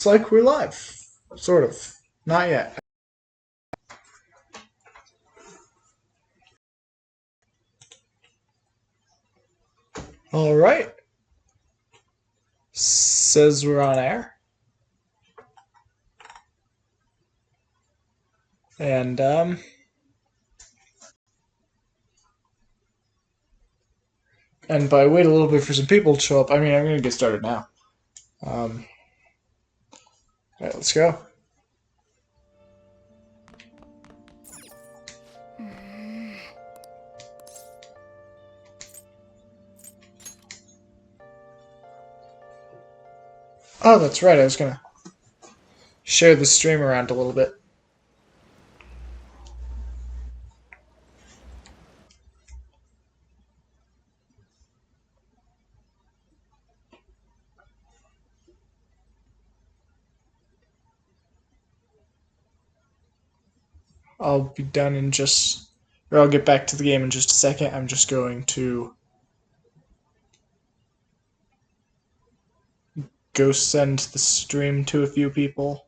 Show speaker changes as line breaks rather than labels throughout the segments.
It's like we're live. Sort of. Not yet. Alright. Says we're on air. And, and by wait a little bit for some people to show up, I mean, I'm going to get started now. Alright, let's go. Oh, that's right. I was going to share the stream around a little bit. I'll be done in just... Or I'll get back to the game in just a second. I'm just going to go send the stream to a few people.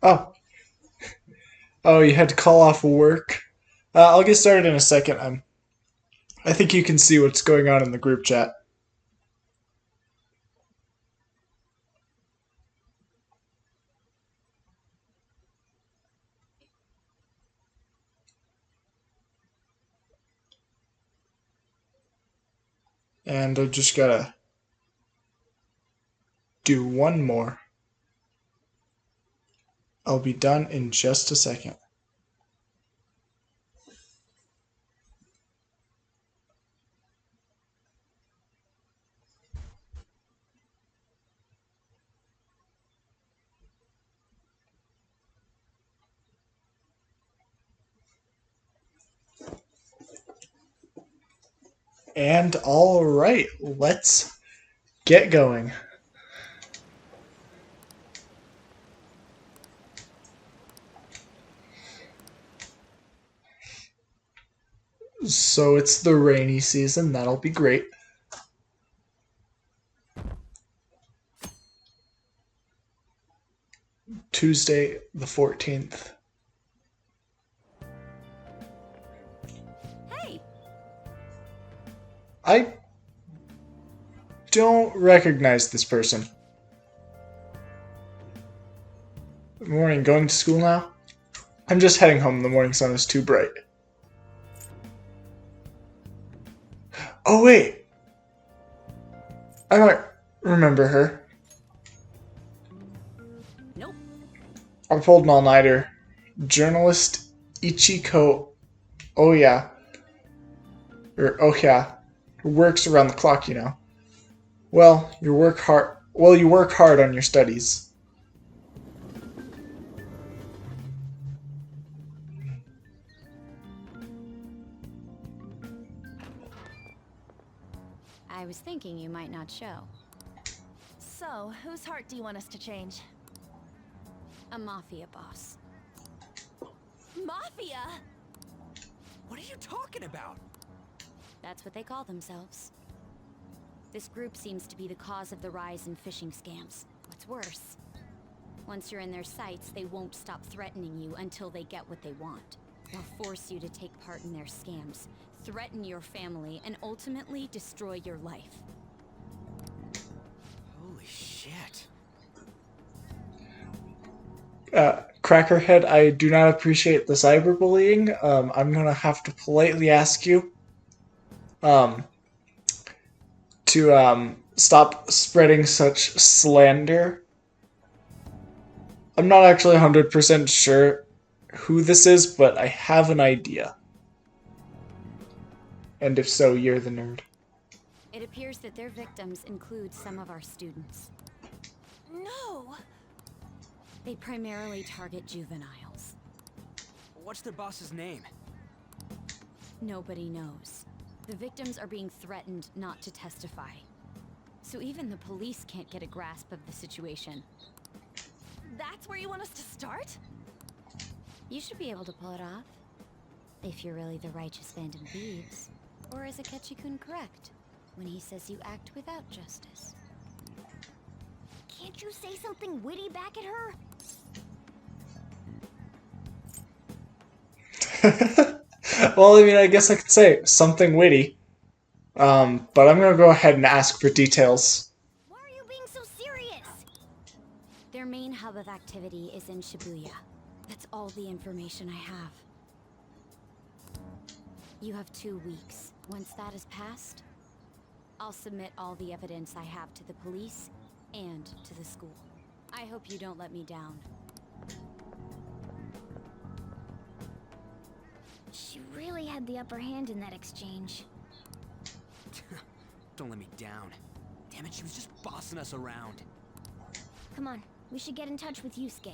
Oh. Oh, you had to call off work? I'll get started in a second. I think you can see what's going on in the group chat. And I just gotta do one more. I'll be done in just a second. And alright, let's get going. So it's the rainy season, that'll be great. Tuesday the 14th.
Hey!
I don't recognize this person. Good morning, going to school now? I'm just heading home, the morning sun is too bright. Oh wait! I might remember her.
Nope.
I pulled an all-nighter. Journalist Ichiko Oya. Or Oya. Who works around the clock, you know. Well, you work hard on your studies.
I was thinking you might not show.
So, whose heart do you want us to change?
A mafia boss.
Mafia?
What are you talking about?
That's what they call themselves. This group seems to be the cause of the rise in phishing scams. What's worse, once you're in their sights, they won't stop threatening you until they get what they want. They'll force you to take part in their scams, threaten your family, and ultimately destroy your life.
Holy shit.
Crackerhead, I do not appreciate the cyberbullying. I'm gonna have to politely ask you to stop spreading such slander. I'm not actually 100% sure who this is, but I have an idea. And if so, you're the nerd.
It appears that their victims include some of our students.
No!
They primarily target juveniles.
What's their boss's name?
Nobody knows. The victims are being threatened not to testify. So even the police can't get a grasp of the situation.
That's where you want us to start?
You should be able to pull it off. If you're really the righteous Phantom Thieves. Or is Akechi-kun correct when he says you act without justice?
Can't you say something witty back at her?
Well, I mean, I guess I could say something witty. But I'm gonna go ahead and ask for details.
Why are you being so serious?
Their main hub of activity is in Shibuya. That's all the information I have. You have 2 weeks. Once that is passed, I'll submit all the evidence I have to the police and to the school. I hope you don't let me down.
She really had the upper hand in that exchange.
Don't let me down. Damn it, she was just bossing us around.
Come on, we should get in touch with Yusuke.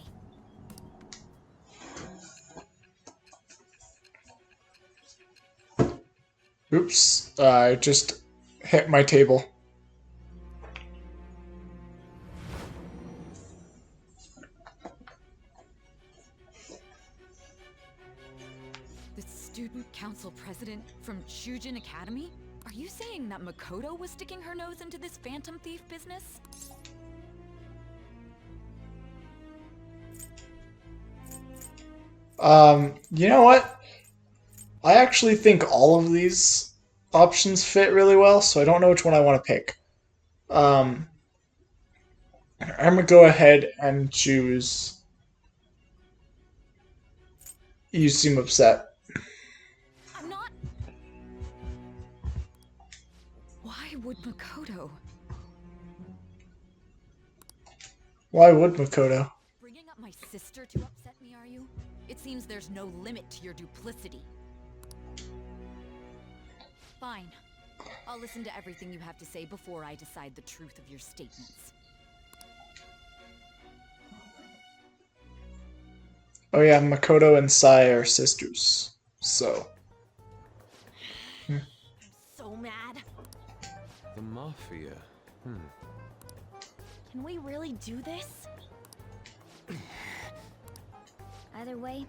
Oops, I just hit my table.
The student council president from Shujin Academy? Are you saying that Makoto was sticking her nose into this phantom thief business?
You know what? I actually think all of these options fit really well, so I don't know which one I want to pick. I'm gonna go ahead and choose. You seem upset.
I'm not... Why would Makoto?
Why would Makoto?
Bringing up my sister to upset me, are you? It seems there's no limit to your duplicity. Fine. I'll listen to everything you have to say before I decide the truth of your statements.
Oh yeah, Makoto and Sai are sisters. So.
So mad.
The Mafia.
Can we really do this?
Either way,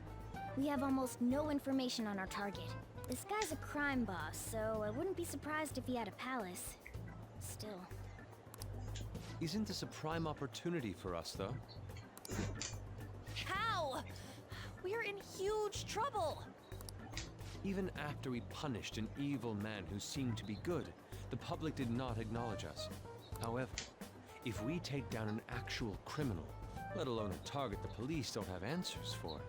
we have almost no information on our target. This guy's a crime boss, so I wouldn't be surprised if he had a palace. Still.
Isn't this a prime opportunity for us, though?
How? We're in huge trouble.
Even after we punished an evil man who seemed to be good, the public did not acknowledge us. However, if we take down an actual criminal, let alone a target the police don't have answers for.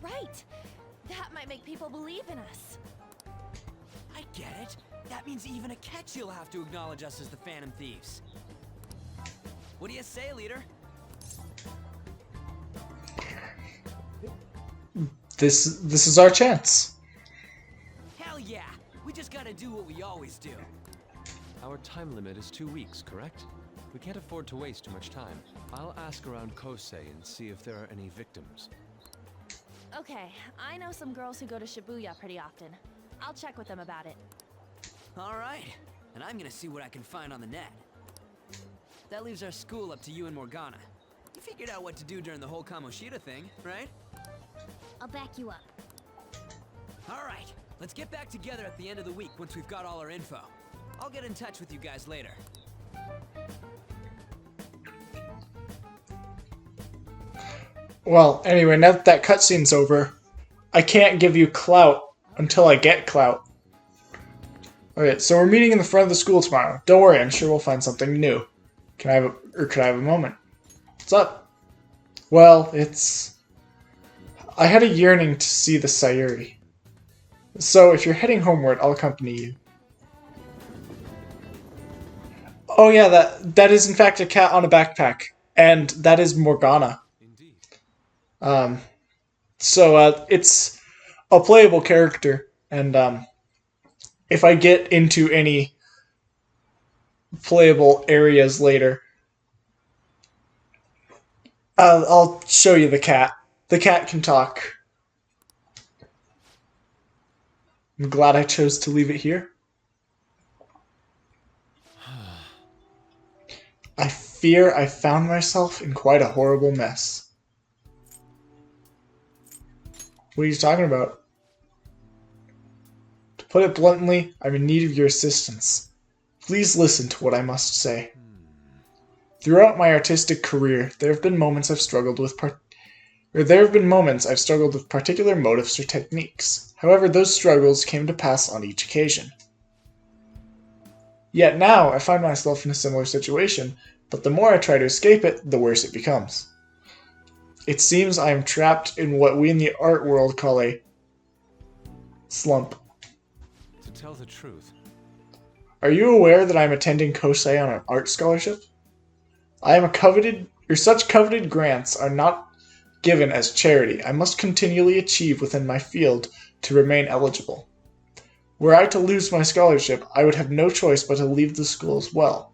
Right. That might make people believe in us.
I get it. That means even Akechi will have to acknowledge us as the Phantom Thieves. What do you say, leader?
This is our chance.
Hell yeah! We just gotta do what we always do.
Our time limit is 2 weeks, correct? We can't afford to waste too much time. I'll ask around Kosei and see if there are any victims.
Okay, I know some girls who go to Shibuya pretty often. I'll check with them about it.
Alright, and I'm gonna see what I can find on the net. That leaves our school up to you and Morgana. You figured out what to do during the whole Kamoshida thing, right?
I'll back you up.
Alright, let's get back together at the end of the week once we've got all our info. I'll get in touch with you guys later.
Well, anyway, now that cutscene's over, I can't give you clout until I get clout. Okay, so we're meeting in the front of the school tomorrow. Don't worry, I'm sure we'll find something new. Could I have a moment? What's up? Well, I had a yearning to see the Sayuri. So if you're heading homeward, I'll accompany you. Oh yeah, that is in fact a cat on a backpack. And that is Morgana.
Indeed.
So it's a playable character. And if I get into any playable areas later, I'll show you the cat. The cat can talk. I'm glad I chose to leave it here. I fear I found myself in quite a horrible mess. What are you talking about? To put it bluntly, I'm in need of your assistance. Please listen to what I must say. Throughout my artistic career, there have been moments I've struggled with particular motives or techniques. However, those struggles came to pass on each occasion. Yet now, I find myself in a similar situation, but the more I try to escape it, the worse it becomes. It seems I am trapped in what we in the art world call a slump.
To tell the truth,
Are you aware that I am attending Kosei on an art scholarship? Such coveted grants are not given as charity. I must continually achieve within my field to remain eligible. Were I to lose my scholarship, I would have no choice but to leave the school as well.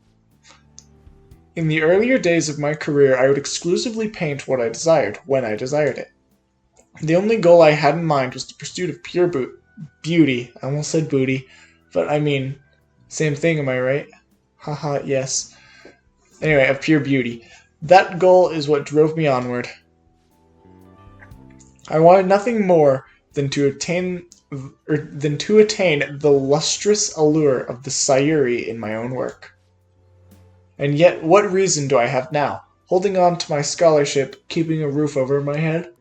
In the earlier days of my career, I would exclusively paint what I desired, when I desired it. The only goal I had in mind was the pursuit of pure beauty. I almost said booty, but I mean, same thing, am I right? Haha, yes. Anyway, of pure beauty. That goal is what drove me onward. I wanted nothing more than to attain the lustrous allure of the Sayuri in my own work. And yet, what reason do I have now? Holding on to my scholarship, keeping a roof over my head?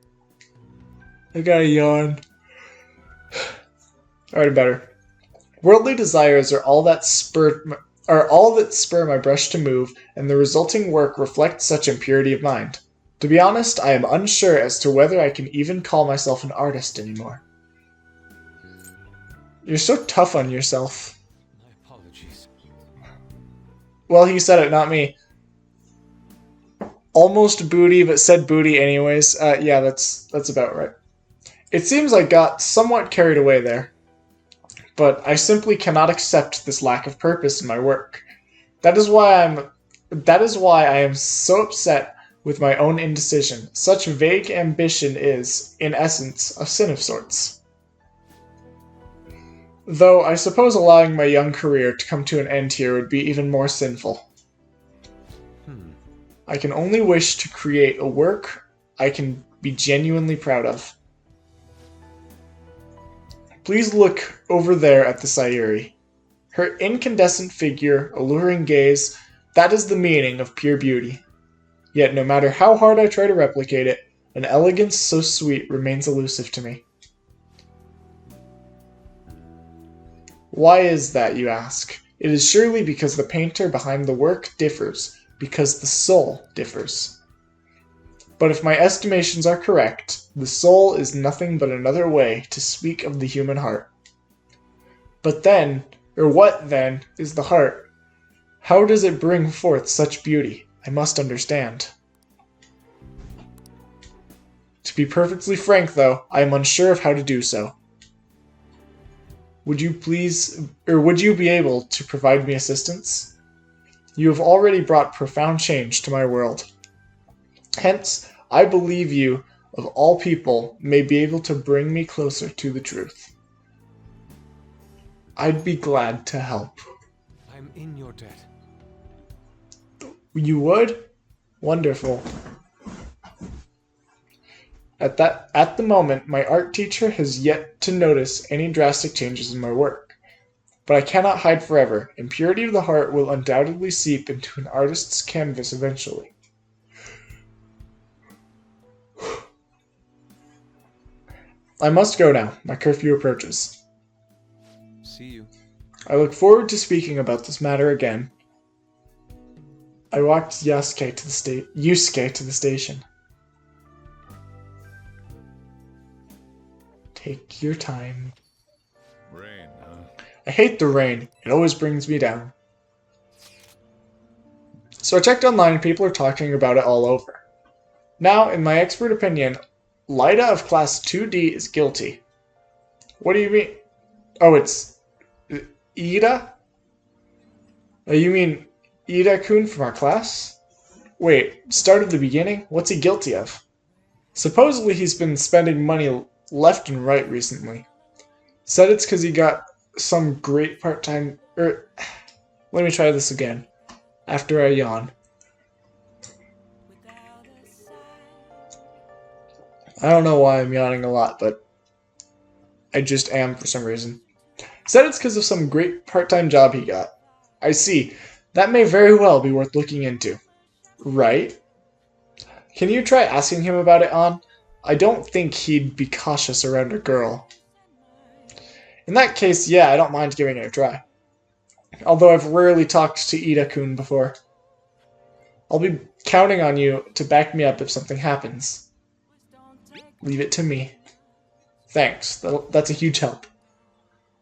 I gotta yawn. Alright, better. Worldly desires are all that spur my brush to move, and the resulting work reflects such impurity of mind. To be honest, I am unsure as to whether I can even call myself an artist anymore. You're so tough on yourself.
my apologies.
Well, he said it, not me. Almost booty, but said booty anyways. Yeah, that's about right. It seems I got somewhat carried away there. But I simply cannot accept this lack of purpose in my work. That is why I am so upset with my own indecision. Such vague ambition is, in essence, a sin of sorts. Though I suppose allowing my young career to come to an end here would be even more sinful. I can only wish to create a work I can be genuinely proud of. Please look over there at the Sayuri. Her incandescent figure, alluring gaze, that is the meaning of pure beauty. Yet no matter how hard I try to replicate it, an elegance so sweet remains elusive to me. Why is that, you ask? It is surely because the painter behind the work differs, because the soul differs. But if my estimations are correct, the soul is nothing but another way to speak of the human heart. But then, or what then, is the heart? How does it bring forth such beauty? I must understand. To be perfectly frank, though, I am unsure of how to do so. Would you be able to provide me assistance? You have already brought profound change to my world. Hence, I believe you, of all people, may be able to bring me closer to the truth. I'd be glad to help.
I'm in your debt.
You would? Wonderful. At the moment, my art teacher has yet to notice any drastic changes in my work. But I cannot hide forever. Impurity of the heart will undoubtedly seep into an artist's canvas eventually. I must go now. My curfew approaches.
See you.
I look forward to speaking about this matter again. I walked Yusuke to the station. Take your time.
Rain, huh?
I hate the rain. It always brings me down. So I checked online and people are talking about it all over. Now, in my expert opinion, Lyda of Class 2D is guilty. What do you mean? Oh, it's Ida? You mean Ida-kun from our class? Wait, start at the beginning? What's he guilty of? Supposedly he's been spending money left and right recently. Said it's because he got some great part-time... let me try this again. After I yawn. I don't know why I'm yawning a lot, but I just am for some reason. Said it's because of some great part-time job he got. I see. That may very well be worth looking into. Right? Can you try asking him about it, An? I don't think he'd be cautious around a girl. In that case, yeah, I don't mind giving it a try. Although I've rarely talked to Ida-kun before. I'll be counting on you to back me up if something happens. Leave it to me. Thanks, that's a huge help.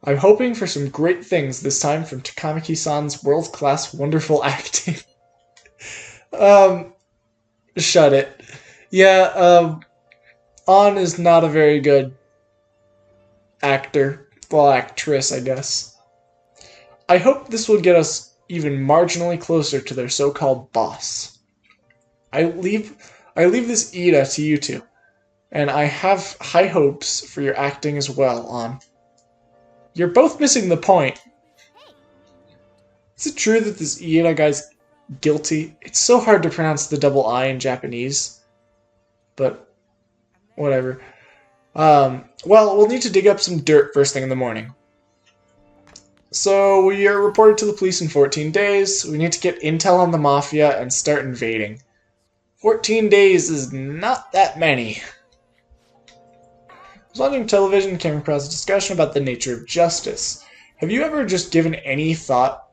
I'm hoping for some great things this time from Takamaki-san's world-class wonderful acting. Shut it. Yeah, An is not a very good actor. Well, actress, I guess. I hope this will get us even marginally closer to their so-called boss. I leave this Ida to you two, and I have high hopes for your acting as well, An. You're both missing the point. Is it true that this Ida guy's guilty? It's so hard to pronounce the double I in Japanese. But, whatever. Well, we'll need to dig up some dirt first thing in the morning. So, we are reported to the police in 14 days. We need to get intel on the Mafia and start invading. 14 days is not that many. I was watching television and came across a discussion about the nature of justice. Have you ever just given any thought?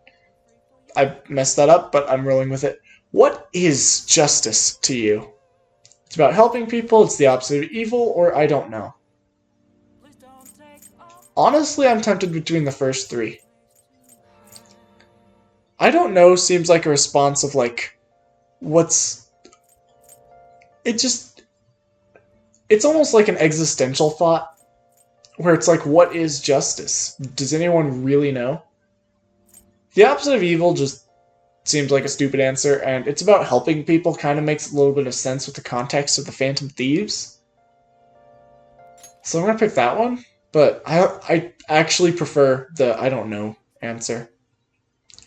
I messed that up, but I'm rolling with it. What is justice to you? It's about helping people, it's the opposite of evil, or I don't know. Honestly, I'm tempted between the first three. I don't know seems like a response of like, what's... It's almost like an existential thought, where it's like, what is justice? Does anyone really know? The opposite of evil just seems like a stupid answer, and it's about helping people kind of makes a little bit of sense with the context of the Phantom Thieves. So I'm going to pick that one, but I actually prefer the I don't know answer.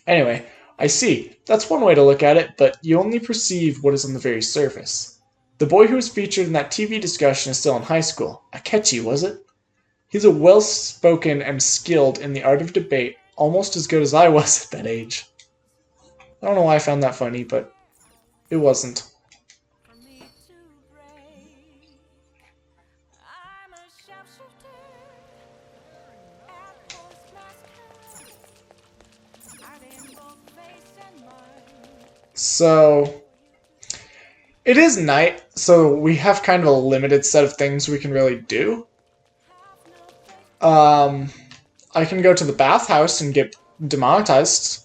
Anyway, I see. That's one way to look at it, but you only perceive what is on the very surface. The boy who was featured in that TV discussion is still in high school. Akechi, was it? He's a well-spoken and skilled in the art of debate, almost as good as I was at that age. I don't know why I found that funny, but it wasn't. So, it is night, so we have kind of a limited set of things we can really do. I can go to the bathhouse and get demonetized,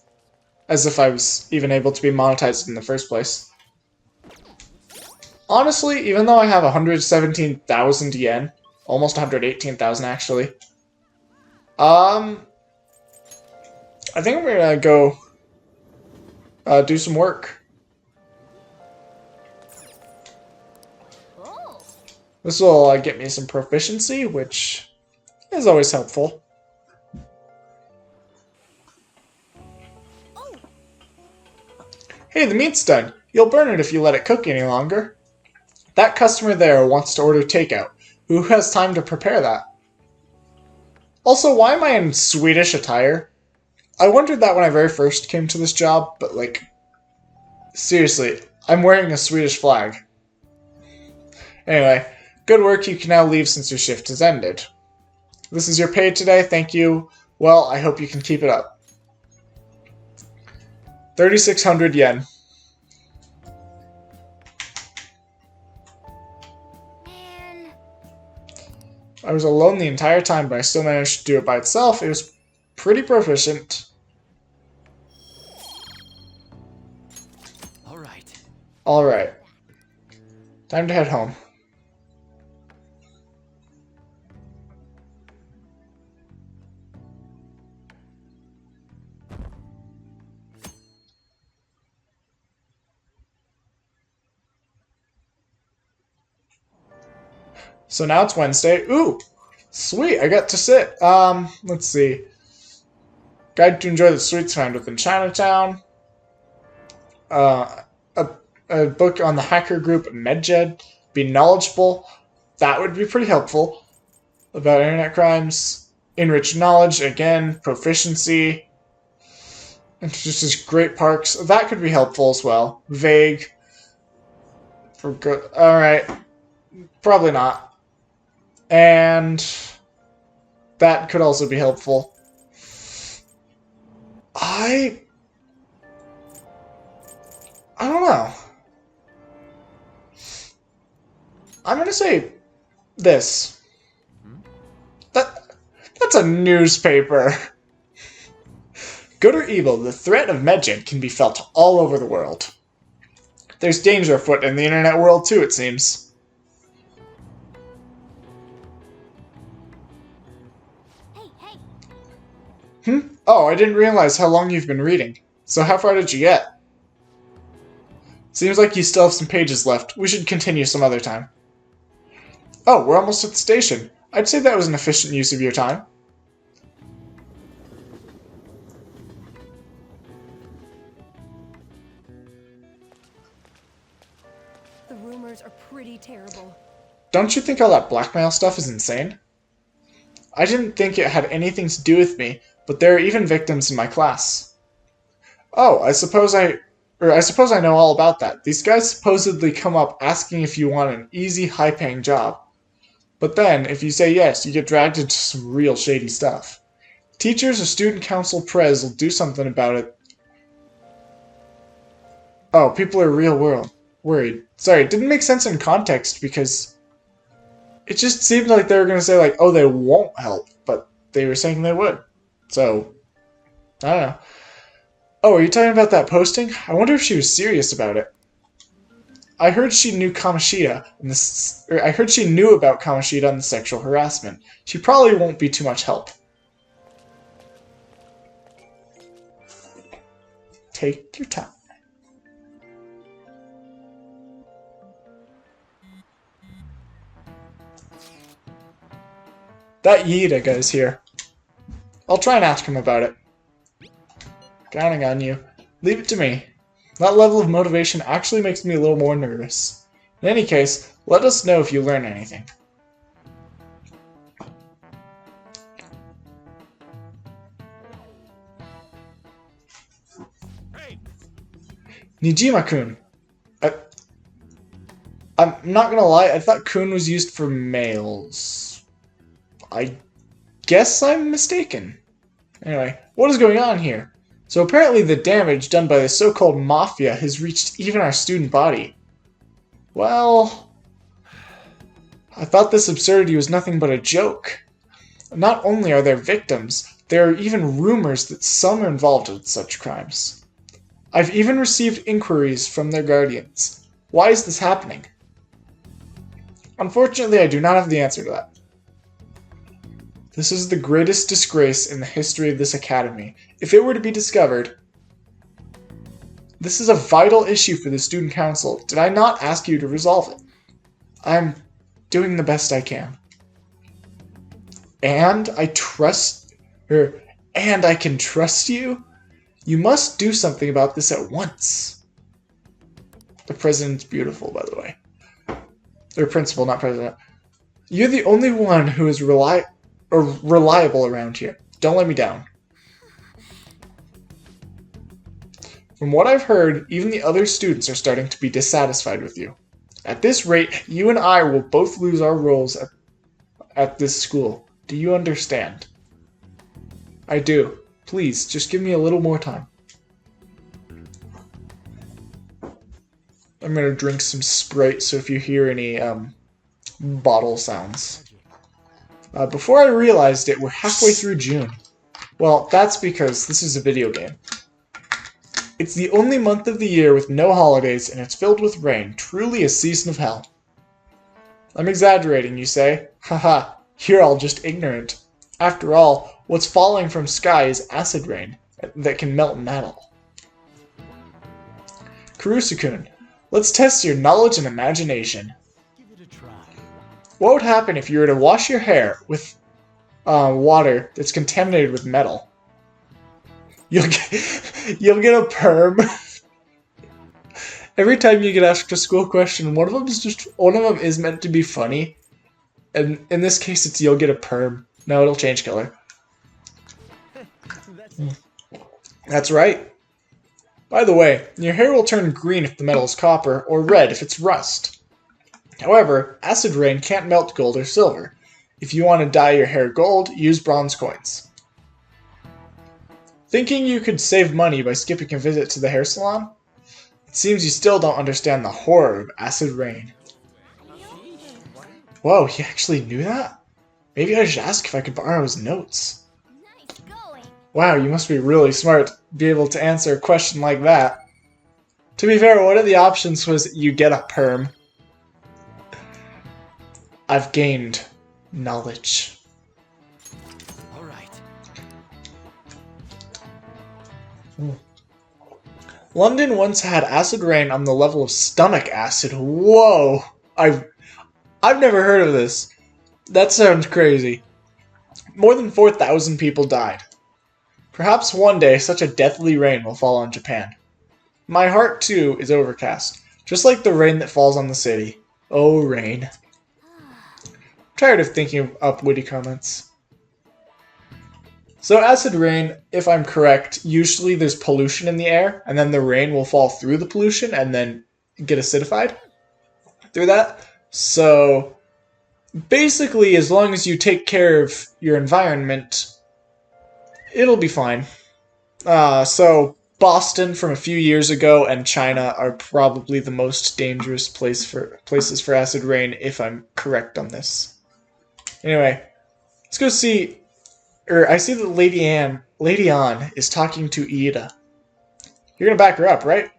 as if I was even able to be monetized in the first place. Honestly, even though I have 117,000 yen, almost 118,000 actually, I think I'm gonna go do some work. This will get me some proficiency, which is always helpful. Hey, the meat's done. You'll burn it if you let it cook any longer. That customer there wants to order takeout. Who has time to prepare that? Also, why am I in Swedish attire? I wondered that when I very first came to this job, but like, seriously, I'm wearing a Swedish flag. Anyway, good work, you can now leave since your shift has ended. This is your pay today, thank you. Well, I hope you can keep it up. 3,600 yen.
Man.
I was alone the entire time, but I still managed to do it by itself. It was pretty proficient.
All right.
Alright. Time to head home. So now it's Wednesday. Ooh! Sweet, I got to sit. Let's see. Guide to enjoy the sweets found within Chinatown. A book on the hacker group Medjed. Be knowledgeable. That would be pretty helpful. About internet crimes. Enrich knowledge. Again, proficiency. Introduces great parks. That could be helpful as well. Vague. For good. Alright. Probably not. And that could also be helpful. I don't know. I'm gonna say this. That's a newspaper. Good or evil, the threat of Medjed can be felt all over the world. There's danger afoot in the internet world too, it seems. Oh, I didn't realize how long you've been reading. So how far did you get? Seems like you still have some pages left. We should continue some other time. Oh, we're almost at the station. I'd say that was an efficient use of your time.
The rumors are pretty terrible.
Don't you think all that blackmail stuff is insane? I didn't think it had anything to do with me, but there are even victims in my class. Oh, I suppose I know all about that. These guys supposedly come up asking if you want an easy, high-paying job. But then, if you say yes, you get dragged into some real shady stuff. Teachers or student council prez will do something about it. Oh, people are real worried. Sorry, it didn't make sense in context because it just seemed like they were going to say, like, oh, they won't help, but they were saying they would. So, I don't know. Oh, are you talking about that posting? I wonder if she was serious about it. I heard she knew Kamoshida, I heard she knew about Kamoshida and the sexual harassment. She probably won't be too much help. Take your time. That Yida guy's here. I'll try and ask him about it. Counting on you. Leave it to me. That level of motivation actually makes me a little more nervous. In any case, let us know if you learn anything.
Hey!
Nijima-kun. I'm not gonna lie, I thought kun was used for males. I guess I'm mistaken. Anyway, what is going on here? So apparently the damage done by the so-called mafia has reached even our student body. Well, I thought this absurdity was nothing but a joke. Not only are there victims, there are even rumors that some are involved with such crimes. I've even received inquiries from their guardians. Why is this happening? Unfortunately, I do not have the answer to that. This is the greatest disgrace in the history of this academy. If it were to be discovered, this is a vital issue for the student council. Did I not ask you to resolve it? I'm doing the best I can. And I can trust you? You must do something about this at once. The president's beautiful, by the way. Or principal, not president. You're the only one who is reliable around here. Don't let me down. From what I've heard, even the other students are starting to be dissatisfied with you. At this rate, you and I will both lose our roles at this school. Do you understand? I do. Please, just give me a little more time. I'm gonna drink some Sprite, so if you hear any bottle sounds. Before I realized it, we're halfway through June. Well, that's because this is a video game. It's the only month of the year with no holidays, and it's filled with rain, truly a season of hell. I'm exaggerating, you say? Haha, you're all just ignorant. After all, what's falling from sky is acid rain that can melt metal. Kurusu-kun, let's test your knowledge and imagination.
Give it a try.
What would happen if you were to wash your hair with water that's contaminated with metal? You'll get a perm. Every time you get asked a school question, one of them is meant to be funny, and in this case, it's you'll get a perm. No, it'll change color. That's right. By the way, your hair will turn green if the metal is copper, or red if it's rust. However, acid rain can't melt gold or silver. If you want to dye your hair gold, use bronze coins. Thinking you could save money by skipping a visit to the hair salon? It seems you still don't understand the horror of acid rain. Whoa, he actually knew that? Maybe I should ask if I could borrow his notes.
Nice going.
Wow, you must be really smart to be able to answer a question like that. To be fair, one of the options was you get a perm. I've gained knowledge.
All right.
London once had acid rain on the level of stomach acid. Whoa! I've never heard of this. That sounds crazy. More than 4,000 people died. Perhaps one day such a deathly rain will fall on Japan. My heart, too, is overcast, just like the rain that falls on the city. Oh, rain. Tired of thinking up witty comments. So acid rain, if I'm correct, usually there's pollution in the air, and then the rain will fall through the pollution and then get acidified through that. So basically, as long as you take care of your environment, it'll be fine. So Boston from a few years ago and China are probably the most dangerous places for acid rain, if I'm correct on this. Anyway, let's go see. I see that Lady Anne is talking to Iida. You're gonna back her up, right?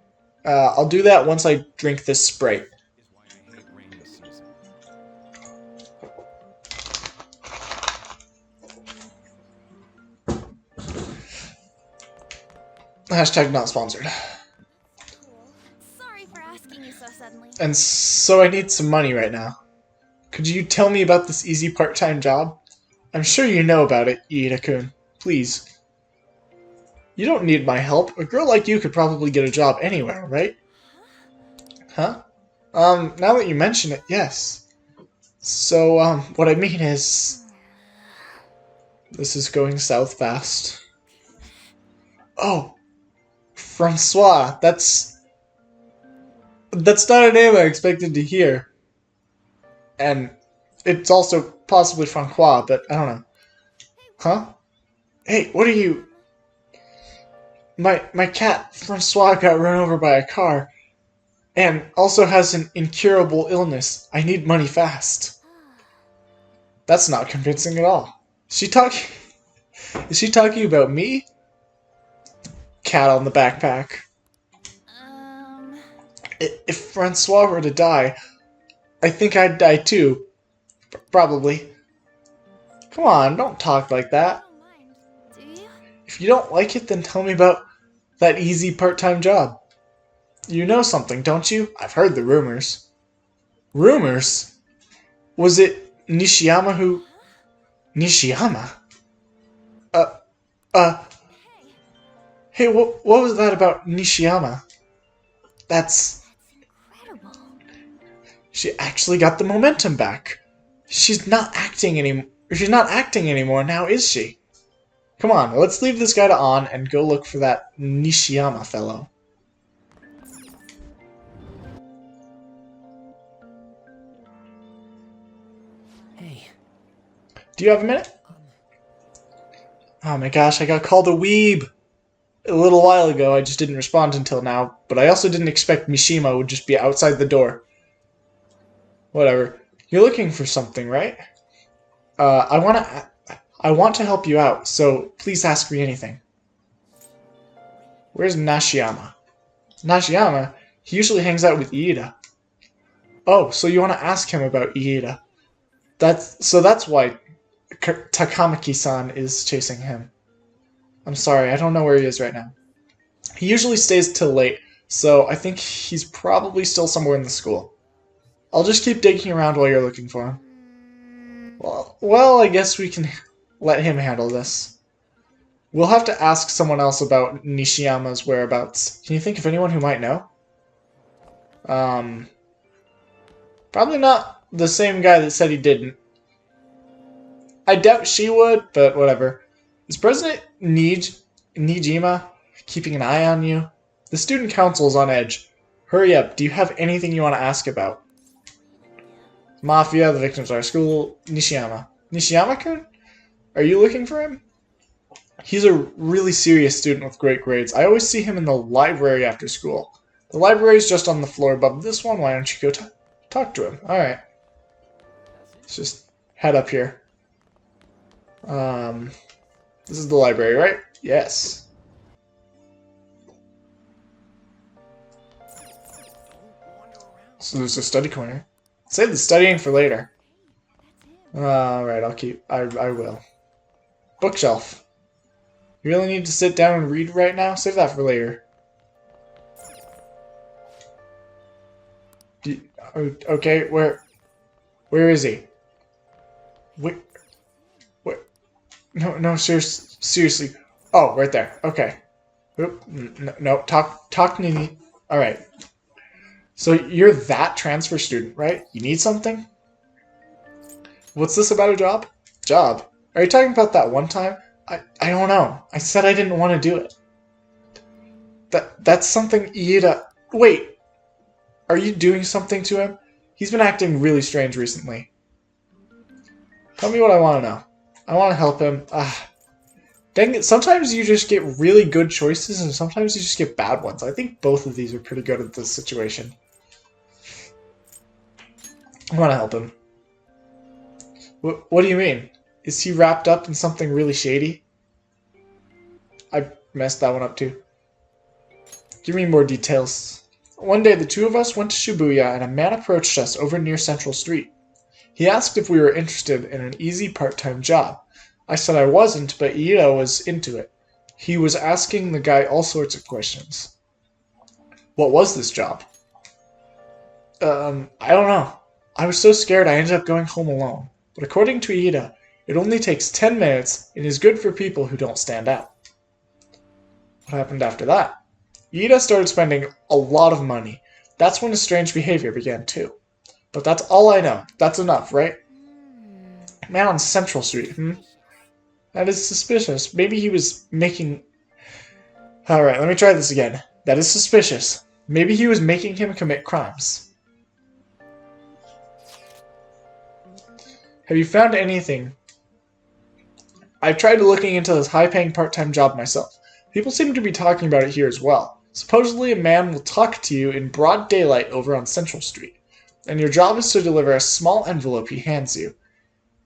I'll do that once I drink this Sprite. Hashtag not sponsored.
Cool. Sorry for asking you so suddenly.
And so I need some money right now. Could you tell me about this easy part-time job? I'm sure you know about it, Iida-kun. Please. You don't need my help. A girl like you could probably get a job anywhere, right? Huh? Now that you mention it, yes. So, what I mean is... This is going south fast. Oh! Francois! That's not a name I expected to hear. And it's also possibly Francois, but I don't know. Huh? Hey, what are you... My cat, Francois, got run over by a car. And also has an incurable illness. I need money fast. That's not convincing at all. Is she talking about me? Cat on the backpack. If Francois were to die, I think I'd die too. Probably. Come on, don't talk like that.
Do you?
If you don't like it, then tell me about that easy part-time job. You know something, don't you? I've heard the rumors. Rumors? Was it Nishiyama who... Nishiyama? Hey, what was that about Nishiyama? That's
Incredible.
She actually got the momentum back. She's not acting anymore now, is she? Come on, let's leave this guy to Ann and go look for that Nishiyama fellow.
Hey.
Do you have a minute? Oh my gosh, I got called a weeb! A little while ago, I just didn't respond until now, but I also didn't expect Mishima would just be outside the door. Whatever. You're looking for something, right? I want to help you out, so please ask me anything. Where's Nashiyama? Nashiyama? He usually hangs out with Iida. Oh, so you want to ask him about Iida. That's why Takamaki-san is chasing him. I'm sorry, I don't know where he is right now. He usually stays till late, so I think he's probably still somewhere in the school. I'll just keep digging around while you're looking for him. Well, I guess we can let him handle this. We'll have to ask someone else about Nishiyama's whereabouts. Can you think of anyone who might know? Probably not the same guy that said he didn't. I doubt she would, but whatever. Is President Nijima keeping an eye on you? The student council is on edge. Hurry up, do you have anything you want to ask about? Mafia, the victims of our school, Nishiyama. Nishiyama-kun? Are you looking for him? He's a really serious student with great grades. I always see him in the library after school. The library is just on the floor above this one. Why don't you go talk to him? Alright. Let's just head up here. This is the library, right? Yes. So there's a study corner. Save the studying for later. Alright, I will. Bookshelf. You really need to sit down and read right now? Save that for later. Okay, where is he? Where? No, seriously. Oh, right there. Okay. Oop, no, talk to me. Alright. So you're that transfer student, right? You need something? What's this about a job? Job? Are you talking about that one time? I don't know. I said I didn't want to do it. That's something Iida... Wait! Are you doing something to him? He's been acting really strange recently. Tell me what I want to know. I want to help him. Dang it, sometimes you just get really good choices and sometimes you just get bad ones. I think both of these are pretty good at this situation. I want to help him. What do you mean? Is he wrapped up in something really shady? I messed that one up too. Give me more details. One day the two of us went to Shibuya and a man approached us over near Central Street. He asked if we were interested in an easy part-time job. I said I wasn't, but Iida was into it. He was asking the guy all sorts of questions. What was this job? I don't know. I was so scared I ended up going home alone. But according to Iida, it only takes 10 minutes and is good for people who don't stand out. What happened after that? Iida started spending a lot of money. That's when his strange behavior began too. But that's all I know. That's enough, right? Man on Central Street, That is suspicious. Maybe he was making... Alright, let me try this again. That is suspicious. Maybe he was making him commit crimes. Have you found anything? I've tried looking into this high-paying part-time job myself. People seem to be talking about it here as well. Supposedly a man will talk to you in broad daylight over on Central Street, and your job is to deliver a small envelope he hands you.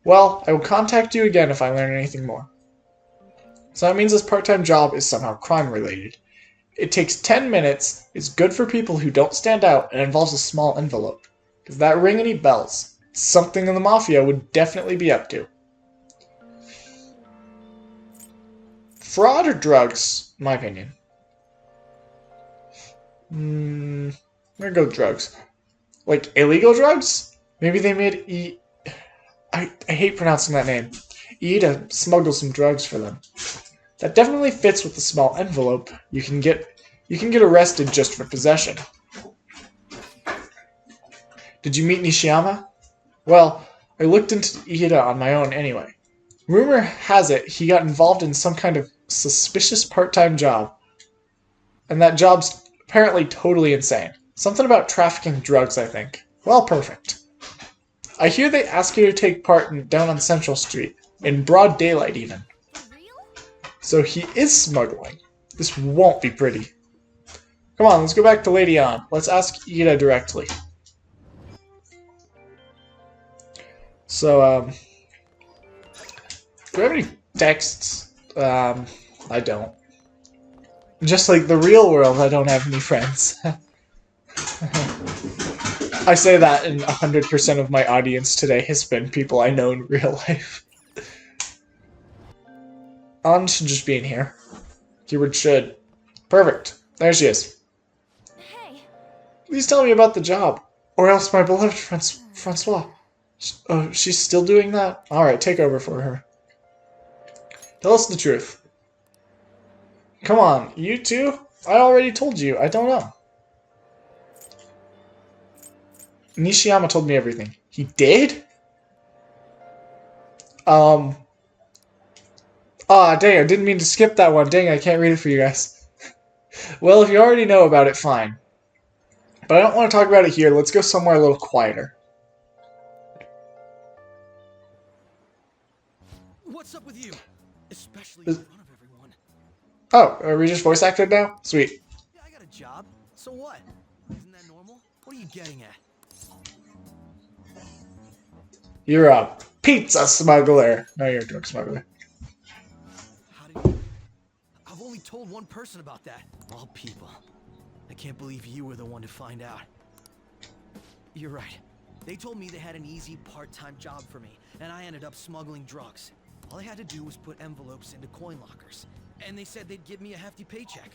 Well, I will contact you again if I learn anything more. So that means this part-time job is somehow crime-related. It takes 10 minutes, is good for people who don't stand out, and involves a small envelope. Does that ring any bells? Something the Mafia would definitely be up to. Fraud or drugs, in my opinion. I'm gonna go drugs. Like, illegal drugs? Maybe they made I hate pronouncing that name. Iida smuggled some drugs for them. That definitely fits with the small envelope. You can get arrested just for possession. Did you meet Nishiyama? Well, I looked into Iida on my own anyway. Rumor has it he got involved in some kind of suspicious part-time job. And that job's apparently totally insane. Something about trafficking drugs, I think. Well, perfect. I hear they ask you to take part down on Central Street, in broad daylight even. So he is smuggling. This won't be pretty. Come on, let's go back to Lady Ann. Let's ask Iida directly. So, Do I have any texts? I don't. Just like the real world, I don't have any friends. I say that, and 100% of my audience today has been people I know in real life. On should just be in here. Keyword should. Perfect. There she is.
Hey,
Please tell me about the job. Or else my beloved Francois. Oh, she's still doing that? Alright, take over for her. Tell us the truth. Come on, you two? I already told you, I don't know. Nishiyama told me everything. He did? Ah, dang, I didn't mean to skip that one. Dang, I can't read it for you guys. Well, if you already know about it, fine. But I don't want to talk about it here. Let's go somewhere a little quieter.
What's up with you? Especially in front of everyone.
Oh, are we just voice acted now? Sweet.
Yeah, I got a job. So what? Isn't that normal? What are you getting at?
You're a pizza smuggler. No, you're a drug smuggler.
How did you... I've only told one person about that. All people. I can't believe you were the one to find out. You're right. They told me they had an easy part-time job for me, and I ended up smuggling drugs. All I had to do was put envelopes into coin lockers, and they said they'd give me a hefty paycheck.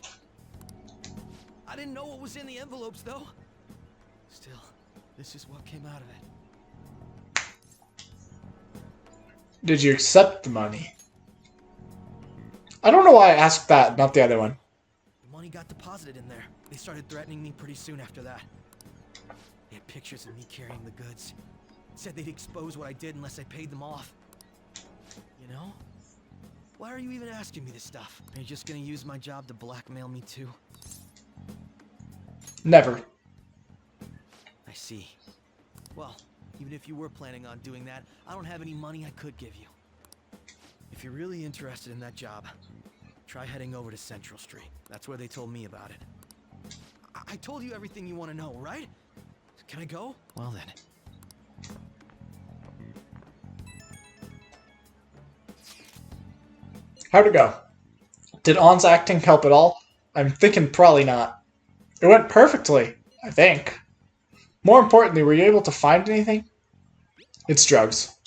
I didn't know what was in the envelopes, though. Still, this is what came out of it.
Did you accept the money? I don't know why I asked that, not the other one.
The money got deposited in there. They started threatening me pretty soon after that. They had pictures of me carrying the goods. Said they'd expose what I did unless I paid them off. You know? Why are you even asking me this stuff? Are you just gonna use my job to blackmail me too?
Never.
I see. Well, even if you were planning on doing that, I don't have any money I could give you. If you're really interested in that job, try heading over to Central Street. That's where they told me about it. I told you everything you want to know, right? Can I go? Well then.
How'd it go? Did On's acting help at all? I'm thinking probably not. It went perfectly, I think. More importantly, were you able to find anything? It's drugs.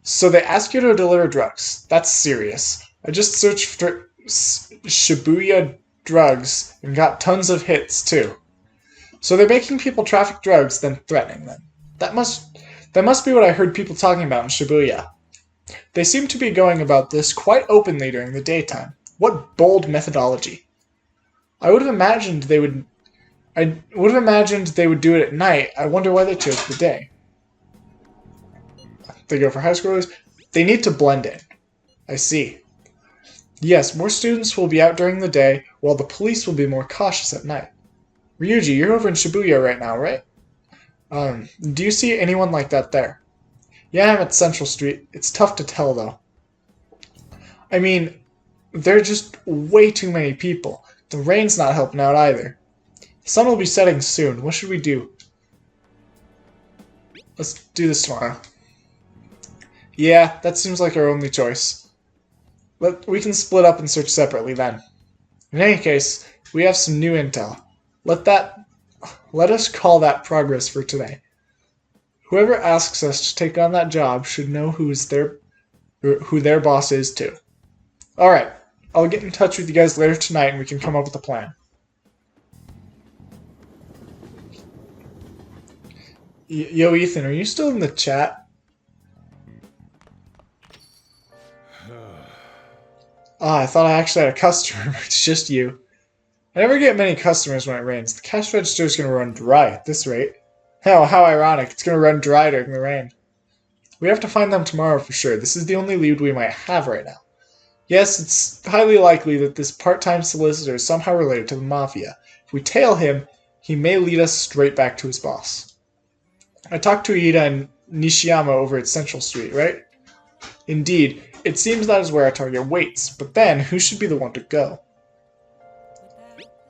So they ask you to deliver drugs. That's serious. I just searched for Shibuya drugs and got tons of hits too. So they're making people traffic drugs, then threatening them. That must be what I heard people talking about in Shibuya. They seem to be going about this quite openly during the daytime. What bold methodology. I would have imagined they would do it at night. I wonder why they chose the day. They go for high schoolers. They need to blend in. I see. Yes, more students will be out during the day, while the police will be more cautious at night. Ryuji, you're over in Shibuya right now, right? Do you see anyone like that there? Yeah, I'm at Central Street. It's tough to tell, though. I mean, there are just way too many people. The rain's not helping out either. The sun will be setting soon. What should we do? Let's do this tomorrow. Yeah, that seems like our only choice. We can split up and search separately then. In any case, we have some new intel. Let us call that progress for today. Whoever asks us to take on that job should know who their boss is too. Alright, I'll get in touch with you guys later tonight and we can come up with a plan. Yo, Ethan, are you still in the chat? I thought I actually had a customer. It's just you. I never get many customers when it rains. The cash register is going to run dry at this rate. How ironic. It's going to run dry during the rain. We have to find them tomorrow for sure. This is the only lead we might have right now. Yes, it's highly likely that this part-time solicitor is somehow related to the Mafia. If we tail him, he may lead us straight back to his boss. I talked to Iida and Nishiyama over at Central Street, right? Indeed, it seems that is where our target waits, but then who should be the one to go?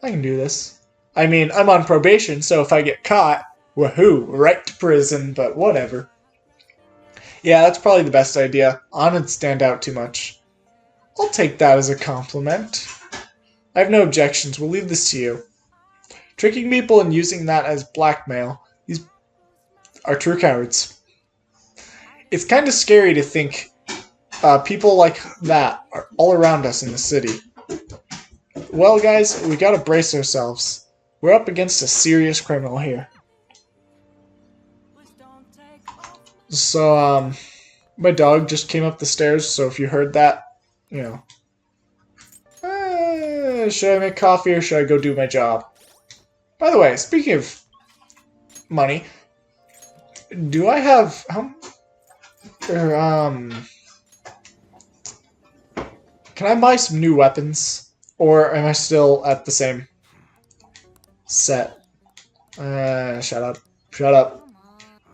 I can do this. I mean, I'm on probation, so if I get caught, woohoo, right to prison, but whatever. Yeah, that's probably the best idea. Ana'd stand out too much. I'll take that as a compliment. I have no objections. We'll leave this to you. Tricking people and using that as blackmail. These are true cowards. It's kind of scary to think people like that are all around us in the city. Well, guys, we gotta brace ourselves. We're up against a serious criminal here. So, my dog just came up the stairs, so if you heard that, you know. Should I make coffee or should I go do my job? By the way, speaking of money, do I have can I buy some new weapons, or am I still at the same set? Shut up! Shut up!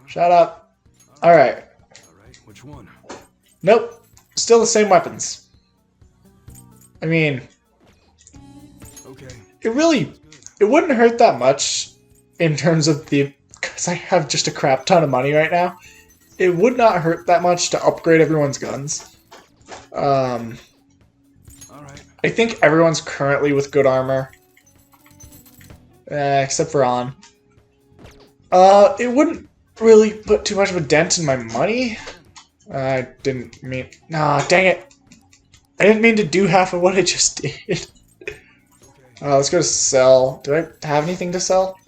Shut up! All right.
Alright, which one?
Nope. Still the same weapons. I mean,
Okay.
it wouldn't hurt that much in terms of because I have just a crap ton of money right now. It would not hurt that much to upgrade everyone's guns.
Alright.
I think everyone's currently with good armor. Except for On. It wouldn't really put too much of a dent in my money. I didn't mean... Nah, dang it. I didn't mean to do half of what I just did. Let's go to sell. Do I have anything to sell?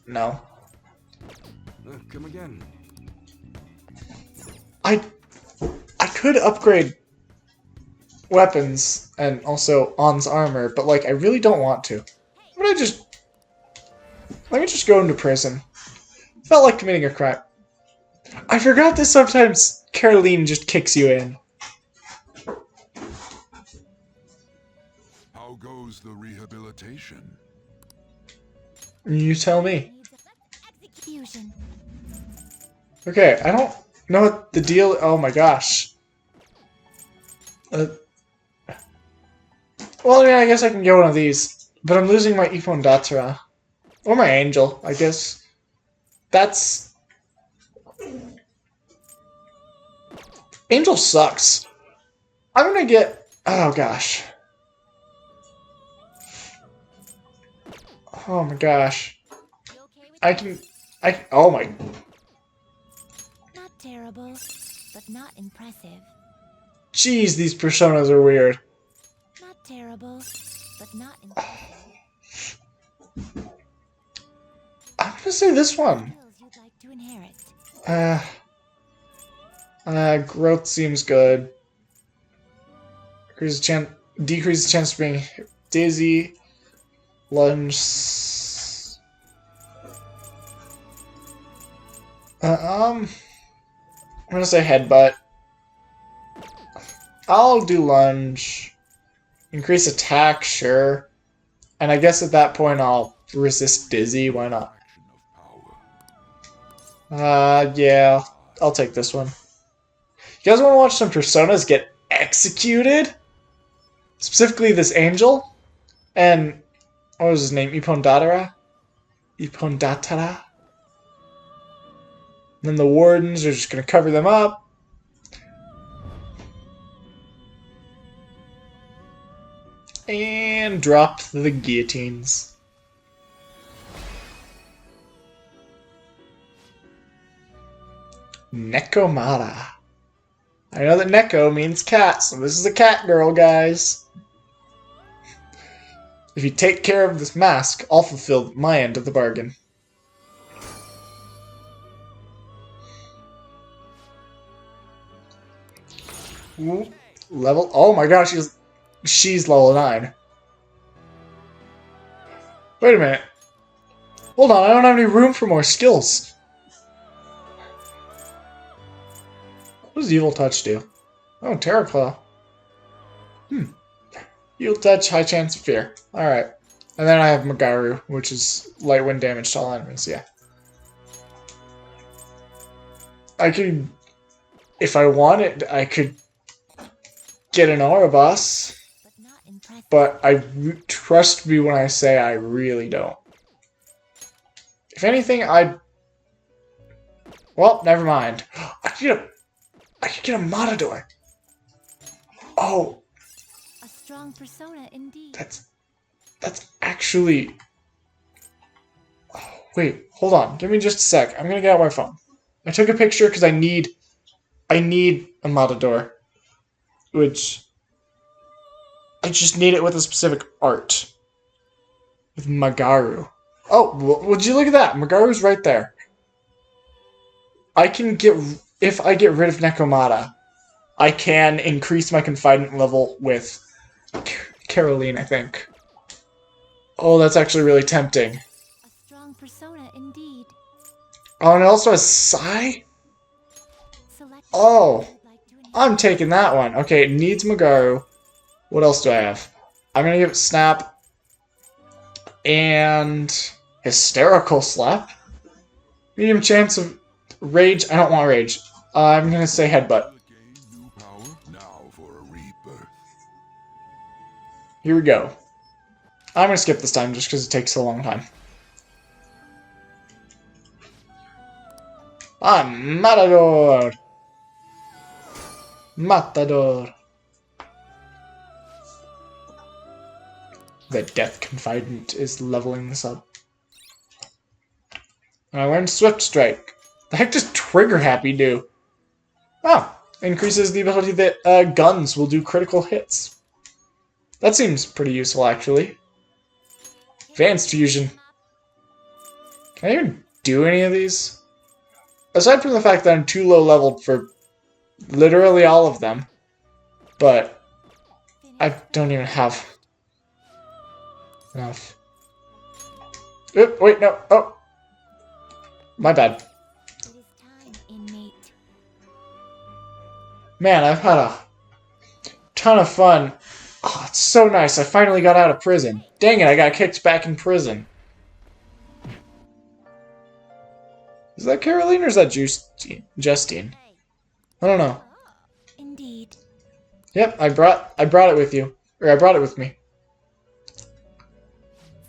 No.
Come again.
I could upgrade weapons and also On's armor, but like I really don't want to. Let me just go into prison. Felt like committing a crime. I forgot that sometimes Caroline just kicks you in.
How goes the rehabilitation?
You tell me.
Execution.
Okay, I don't know what the deal. Oh my gosh. Well, I mean, I guess I can get one of these, but I'm losing my Ippon Datara. Or my Angel, I guess. That's... Angel sucks. I'm gonna get... Oh gosh. Oh my gosh. Oh my...
Not terrible, but not impressive.
Jeez, these personas are weird.
Not terrible, but not impressive.
I'm gonna say this one.
Skills you'd like to inherit.
Growth seems good. Decrease the chance of being dizzy. Lunge. I'm gonna say headbutt. I'll do lunge. Increase attack, sure. And I guess at that point I'll resist dizzy. Why not? Yeah. I'll take this one. You guys want to watch some personas get executed? Specifically this angel? And what was his name? Ippon Datara? Ippon Datara? And then the wardens are just going to cover them up. And drop the guillotines. Nekomata. I know that Neko means cat, so this is a cat girl, guys. If you take care of this mask, I'll fulfill my end of the bargain. Ooh, level... Oh my gosh, she's level 9. Wait a minute. Hold on, I don't have any room for more skills. What does Evil Touch do? Oh, Terror Claw. Evil Touch, high chance of fear. Alright. And then I have Magaru, which is light wind damage to all enemies, yeah. I could... If I wanted, I could get an Aura Boss. But trust me when I say I really don't. If anything, Well, never mind. I could get a Matador. Oh,
A strong persona indeed.
that's actually... Oh, wait, hold on. Give me just a sec. I'm gonna get out my phone. I took a picture because I need a Matador. Which... I just need it with a specific art. With Magaru. Oh, would you look at that? Magaru's right there. I can get... If I get rid of Nekomata, I can increase my confinement level with Caroline, I think. Oh, that's actually really tempting.
A strong persona indeed.
Oh, and it also has Sai?
Select
Oh,
what you'd like to enhance.
I'm taking that one. Okay, it needs Magaru. What else do I have? I'm gonna give it Snap. And... Hysterical Slap? Medium chance of Rage. I don't want Rage. I'm gonna say Headbutt.
Gain new power now for a rebirth.
Here we go. I'm gonna skip this time just because it takes a long time. I'm Matador! Matador! The Death Confidant is leveling this up. And I learned Swift Strike. The heck does Trigger Happy do? Oh, increases the ability that guns will do critical hits. That seems pretty useful, actually. Advanced Fusion. Can I even do any of these? Aside from the fact that I'm too low leveled for literally all of them. But I don't even have enough. Oop, wait, no. Oh. My bad.
It is time, inmate.
Man, I've had a ton of fun. Oh, it's so nice. I finally got out of prison. Dang it, I got kicked back in prison. Is that Caroline or is that Justine? I don't know.
Oh, indeed.
Yep, I brought it with you. Or I brought it with me.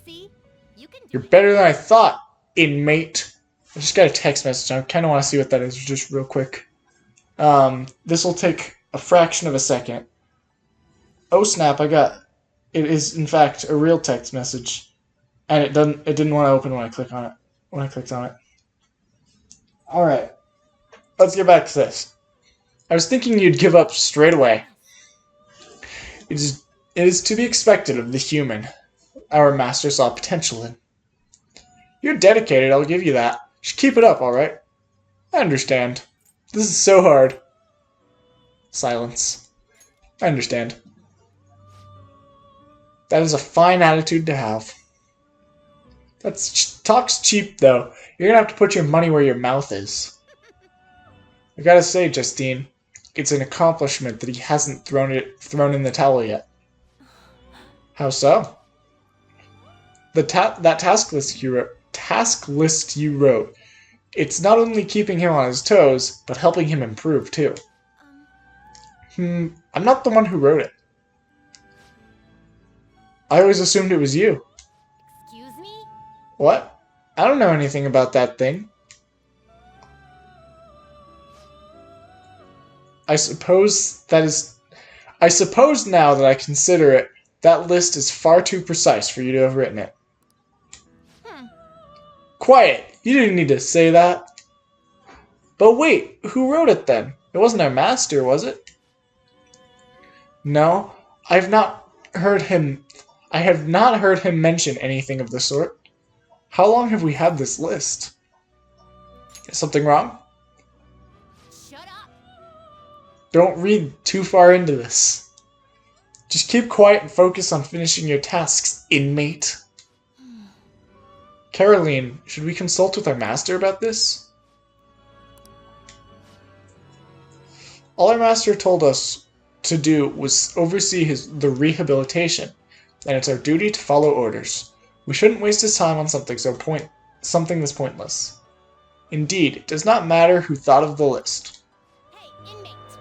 See? You can do
You're
it.
better than I thought, inmate. I just got a text message. I kind of want to see what that is just real quick. This will take a fraction of a second. Oh snap, I got... It is, in fact, a real text message. And it didn't want to open when I clicked on it. Alright. Let's get back to this. I was thinking you'd give up straight away. It is to be expected of the human our master saw potential in. You're dedicated, I'll give you that. Just keep it up, alright? I understand. This is so hard. Silence. I understand. That is a fine attitude to have. Talk's cheap, though. You're gonna have to put your money where your mouth is. I gotta say, Justine, it's an accomplishment that he hasn't thrown in the towel yet. How so? That task list you wrote, it's not only keeping him on his toes, but helping him improve too. I'm not the one who wrote it. I always assumed it was you.
Excuse me?
What? I don't know anything about that thing. I suppose now that I consider it, that list is far too precise for you to have written it. Quiet! You didn't need to say that. But wait, who wrote it then? It wasn't our master, was it? No, I have not heard him mention anything of the sort. How long have we had this list? Is something wrong?
Shut up!
Don't read too far into this. Just keep quiet and focus on finishing your tasks, inmate. Caroline, should we consult with our master about this? All our master told us to do was oversee the rehabilitation, and it's our duty to follow orders. We shouldn't waste his time on something this pointless. Indeed, it does not matter who thought of the list.
Hey, inmate!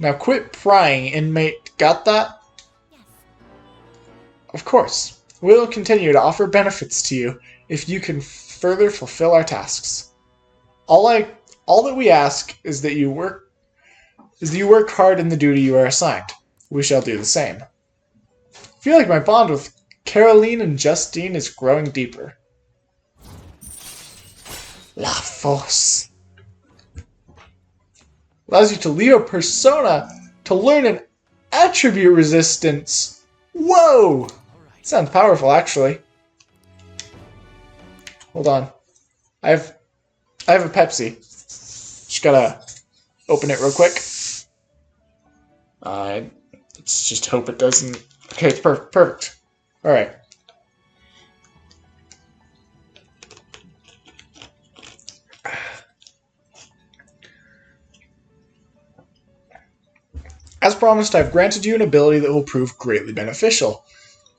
Now quit prying, inmate. Got that?
Yes.
Of course. We'll continue to offer benefits to you if you can further fulfill our tasks. All that we ask is that you work hard in the duty you are assigned. We shall do the same. I feel like my bond with Caroline and Justine is growing deeper. La Force. Allows you to leave a persona to learn an attribute resistance. Whoa! Sounds powerful, actually. Hold on. I have a Pepsi. Just gotta open it real quick. Let's just hope it doesn't. Okay, it's perfect. All right. As promised, I've granted you an ability that will prove greatly beneficial.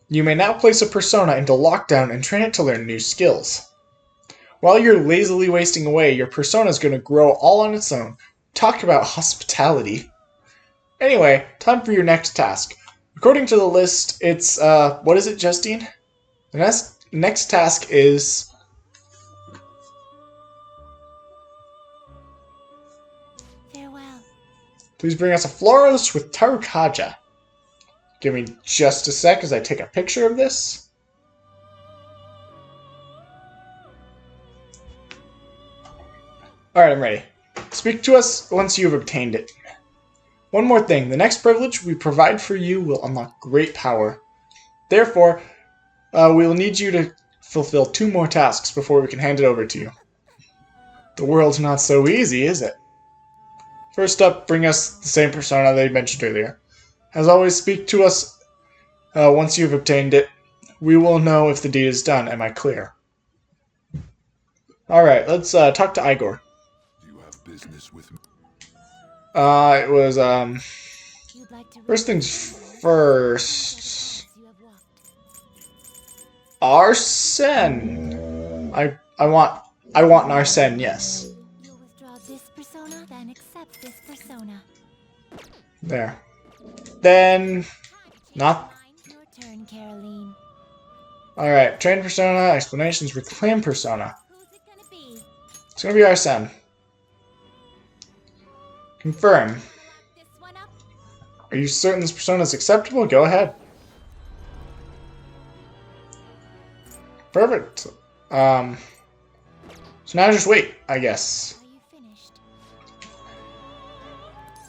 You may now place a persona into lockdown and train it to learn new skills. While you're lazily wasting away, your persona is going to grow all on its own. Talk about hospitality. Anyway, time for your next task. According to the list, it's, what is it, Justine? The next task is...
Farewell.
Please bring us a Floros with Tarukaja. Give me just a sec as I take a picture of this. Alright, I'm ready. Speak to us once you have obtained it. One more thing. The next privilege we provide for you will unlock great power. Therefore, we will need you to fulfill 2 more tasks before we can hand it over to you. The world's not so easy, is it? First up, bring us the same persona they mentioned earlier. As always, speak to us once you've obtained it. We will know if the deed is done. Am I clear? Alright, let's talk to Igor.
Do you have business with me?
It was,
You'd like to
first things first.
you have walked.
Arsene. I want an Arsene, yes.
You'll withdraw this persona, then accept this persona.
There. Then, not.
Your turn, Caroline.
Alright, train persona, explanations, reclaim persona.
Who's it gonna be?
It's gonna be Arsene. Confirm.
This one up?
Are you certain this persona is acceptable? Go ahead. Perfect. So now just wait, I guess.
Are you finished?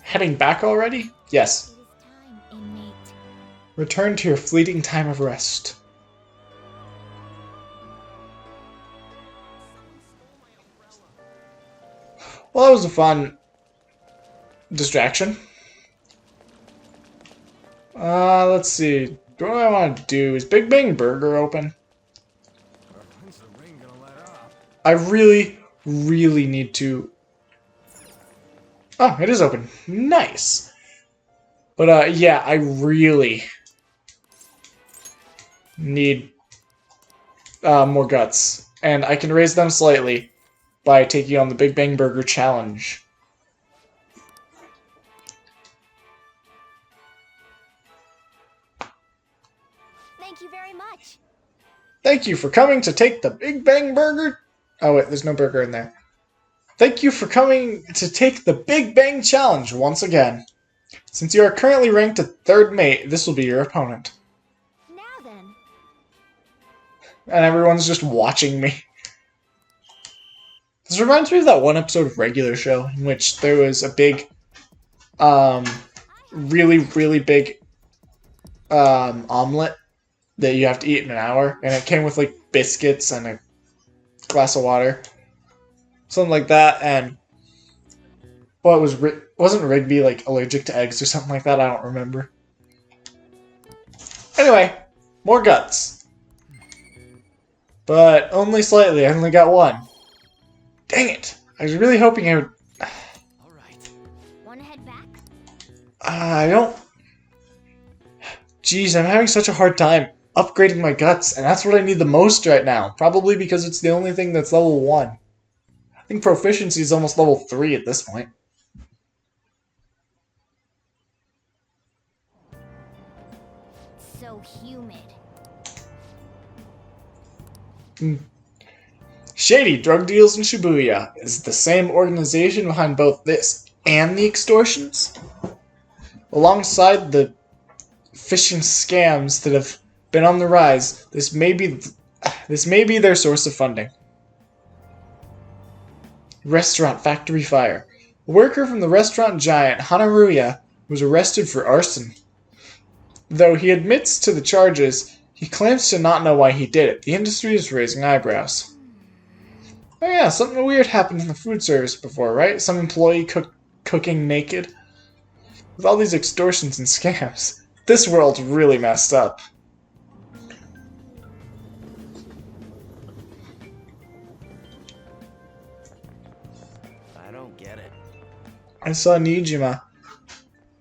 Heading back already? Yes.
It is time, inmate.
Return to your fleeting time of rest. Well, that was a fun distraction. Let's see. What do I want to do? Is Big Bang Burger open? I really need to... Oh, it is open. Nice. But, yeah, I really need more guts. And I can raise them slightly by taking on the Big Bang Burger challenge.
Thank you very much.
Thank you for coming to take the Big Bang Burger... Oh, wait, there's no burger in there. Thank you for coming to take the Big Bang Challenge once again. Since you are currently ranked at 3rd mate, this will be your opponent.
Now then.
And everyone's just watching me. This reminds me of that one episode of Regular Show in which there was a big, really big, omelet that you have to eat in an hour, and it came with, like, biscuits and a glass of water. Something like that, and... Well, wasn't Rigby, like, allergic to eggs or something like that? I don't remember. Anyway, more guts. But only slightly, I only got 1. Dang it! I was really hoping I would...
Alright.
Wanna head back?
I don't... Jeez, I'm having such a hard time upgrading my guts, and that's what I need the most right now. Probably because it's the only thing that's level 1. I think proficiency is almost level 3 at this point.
So humid.
Shady Drug Deals in Shibuya is the same organization behind both this and the extortions. Alongside the phishing scams that have been on the rise, this may be their source of funding. Restaurant factory fire. A worker from the restaurant giant Hanaruya was arrested for arson. Though he admits to the charges, he claims to not know why he did it. The industry is raising eyebrows. Oh yeah, something weird happened in the food service before, right? Some employee cooking naked. With all these extortions and scams, this world's really messed up.
I don't get it.
I saw Nijima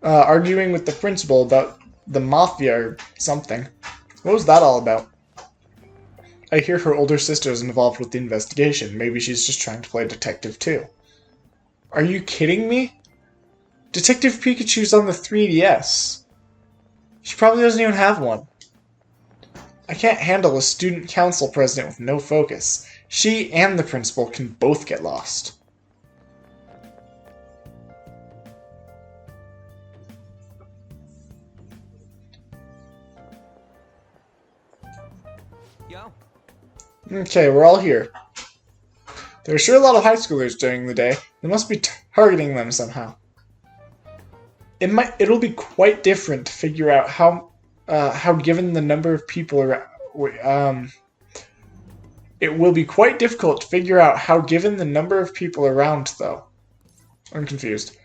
arguing with the principal about the mafia or something. What was that all about? I hear her older sister is involved with the investigation. Maybe she's just trying to play detective too. Are you kidding me? Detective Pikachu's on the 3DS. She probably doesn't even have one. I can't handle a student council president with no focus. She and the principal can both get lost.
Yo.
Okay, we're all here. There are sure a lot of high schoolers during the day. They must be targeting them somehow. It'll be quite different to figure out how given the number of people around. It will be quite difficult to figure out how given the number of people around, though. I'm confused.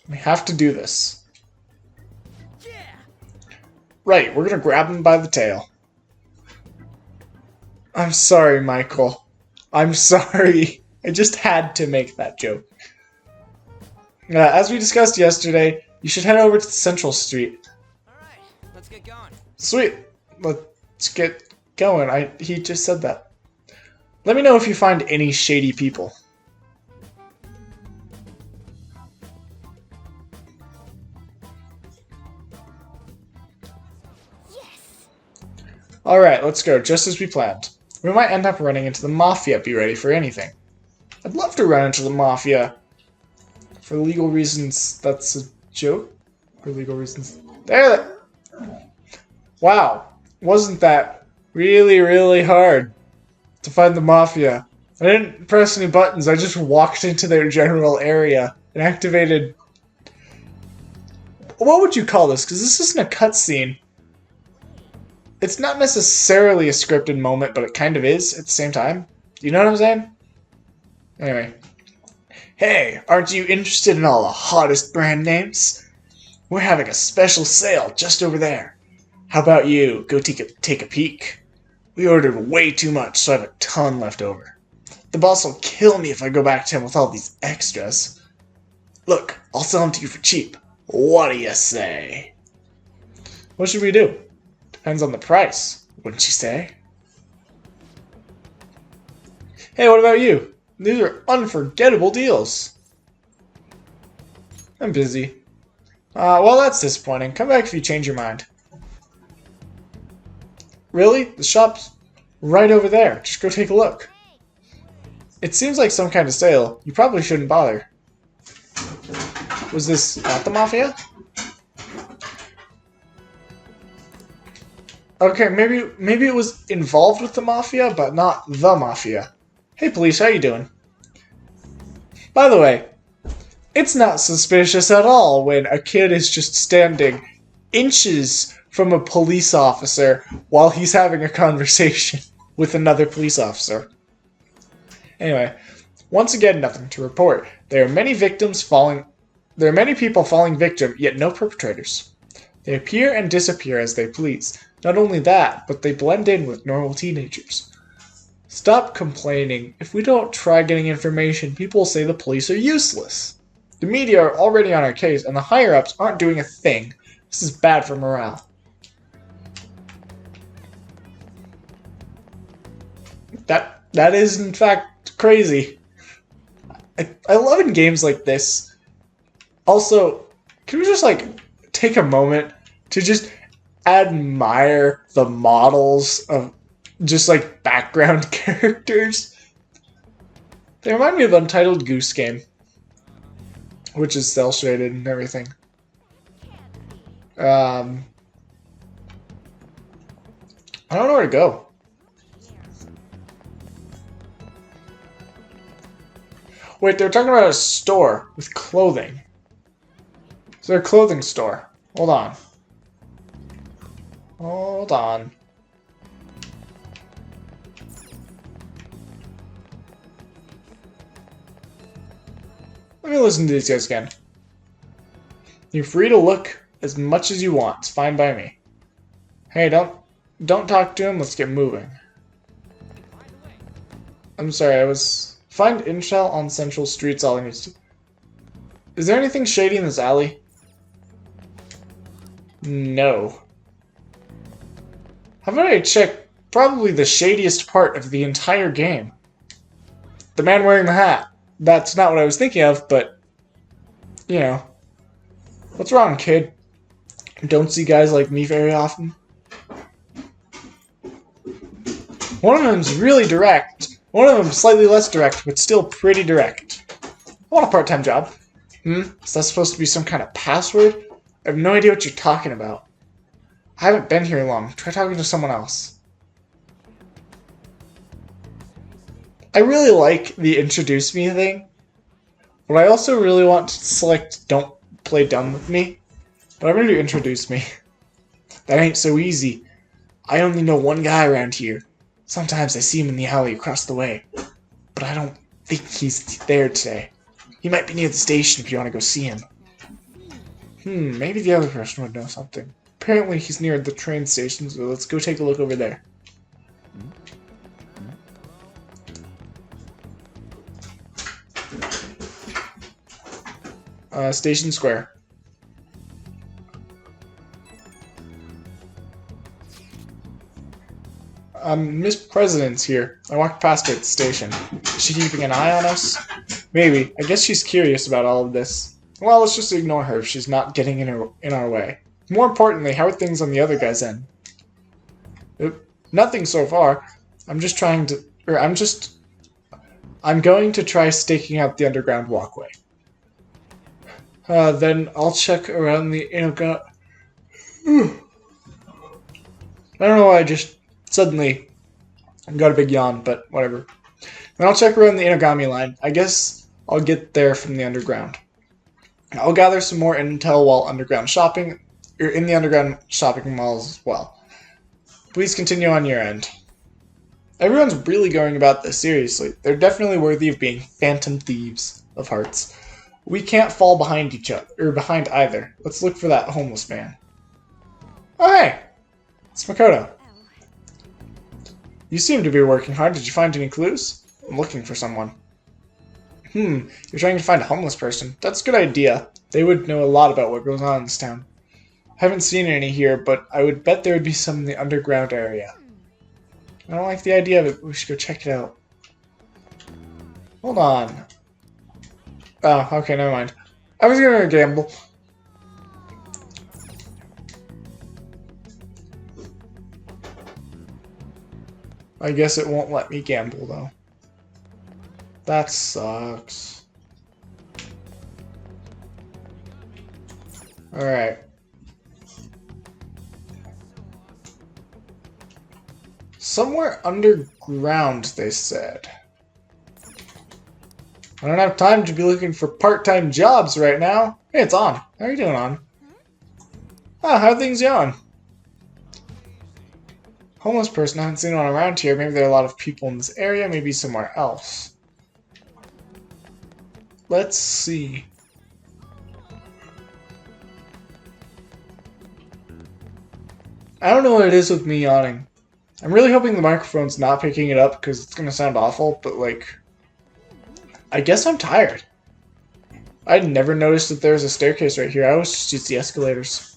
We have to do this.
Yeah.
Right, we're gonna grab him by the tail. I'm sorry, Michael. I'm sorry. I just had to make that joke. As we discussed yesterday, you should head over to Central Street.
Alright, let's get going.
Sweet. Let's get going. He just said that. Let me know if you find any shady people.
Yes!
Alright, let's go, just as we planned. We might end up running into the Mafia. Be ready for anything. I'd love to run into the Mafia. For legal reasons, that's a joke? For legal reasons. There! Wow. Wasn't that really, really hard to find the Mafia? I didn't press any buttons, I just walked into their general area and activated... What would you call this? Because this isn't a cutscene. It's not necessarily a scripted moment, but it kind of is at the same time. You know what I'm saying? Anyway. Hey, aren't you interested in all the hottest brand names? We're having a special sale just over there. How about you go take a peek? We ordered way too much, so I have a ton left over. The boss will kill me if I go back to him with all these extras. Look, I'll sell them to you for cheap. What do you say? What should we do? Depends on the price, wouldn't you say? Hey, what about you? These are unforgettable deals. I'm busy. Well, that's disappointing. Come back if you change your mind. Really? The shop's right over there. Just go take a look. It seems like some kind of sale. You probably shouldn't bother. Was this not the Mafia? Okay, maybe it was involved with the Mafia, but not the Mafia. Hey police, how you doing? By the way, it's not suspicious at all when a kid is just standing inches from a police officer while he's having a conversation with another police officer. Anyway, once again, nothing to report. There are many people falling victim, yet no perpetrators. They appear and disappear as they please. Not only that, but they blend in with normal teenagers. Stop complaining. If we don't try getting information, people will say the police are useless. The media are already on our case, and the higher-ups aren't doing a thing. This is bad for morale. That is, in fact, crazy. I love in games like this. Also, can we just, take a moment to just admire the models of just, background characters? They remind me of Untitled Goose Game, which is cel shaded and everything. I don't know where to go. Wait, they're talking about a store with clothing. Is there a clothing store? Hold on. Hold on. Let me listen to these guys again. You're free to look as much as you want. It's fine by me. Hey, don't talk to him. Let's get moving. I'm sorry, Find intel on Central Street's all I need to. Is there anything shady in this alley? No. How about I check probably the shadiest part of the entire game? The man wearing the hat. That's not what I was thinking of, but, you know. What's wrong, kid? Don't see guys like me very often? One of them's really direct. One of them's slightly less direct, but still pretty direct. I want a part-time job. Is that supposed to be some kind of password? I have no idea what you're talking about. I haven't been here long. Try talking to someone else. I really like the introduce me thing, but I also really want to select don't play dumb with me. But I'm going to do introduce me. That ain't so easy. I only know one guy around here. Sometimes I see him in the alley across the way, but I don't think he's there today. He might be near the station if you want to go see him. Maybe the other person would know something. Apparently he's near the train station, so let's go take a look over there. Station Square. Miss President's here. I walked past her at the station. Is she keeping an eye on us? Maybe. I guess she's curious about all of this. Well, let's just ignore her if she's not getting in our way. More importantly, how are things on the other guy's end? Nothing so far. I'm going to try staking out the underground walkway. Then I'll check around the I don't know why I just suddenly got a big yawn, but whatever. Then I'll check around the Inogami line. I guess I'll get there from the underground. I'll gather some more intel while in the underground shopping malls as well. Please continue on your end. Everyone's really going about this seriously. They're definitely worthy of being phantom thieves of hearts. We can't fall behind each other, or behind either. Let's look for that homeless man. Oh, hey! It's Makoto. You seem to be working hard. Did you find any clues? I'm looking for someone. You're trying to find a homeless person. That's a good idea. They would know a lot about what goes on in this town. I haven't seen any here, but I would bet there would be some in the underground area. I don't like the idea of it, but we should go check it out. Hold on. Oh, okay, never mind. I was gonna gamble. I guess it won't let me gamble, though. That sucks. Alright. Somewhere underground, they said. I don't have time to be looking for part-time jobs right now. Hey, it's On. How are you doing, On? Ah, how are things going? Homeless person, I haven't seen one around here. Maybe there are a lot of people in this area, maybe somewhere else. Let's see. I don't know what it is with me yawning. I'm really hoping the microphone's not picking it up because it's going to sound awful, but like, I guess I'm tired. I'd never noticed that there was a staircase right here. I always just used the escalators.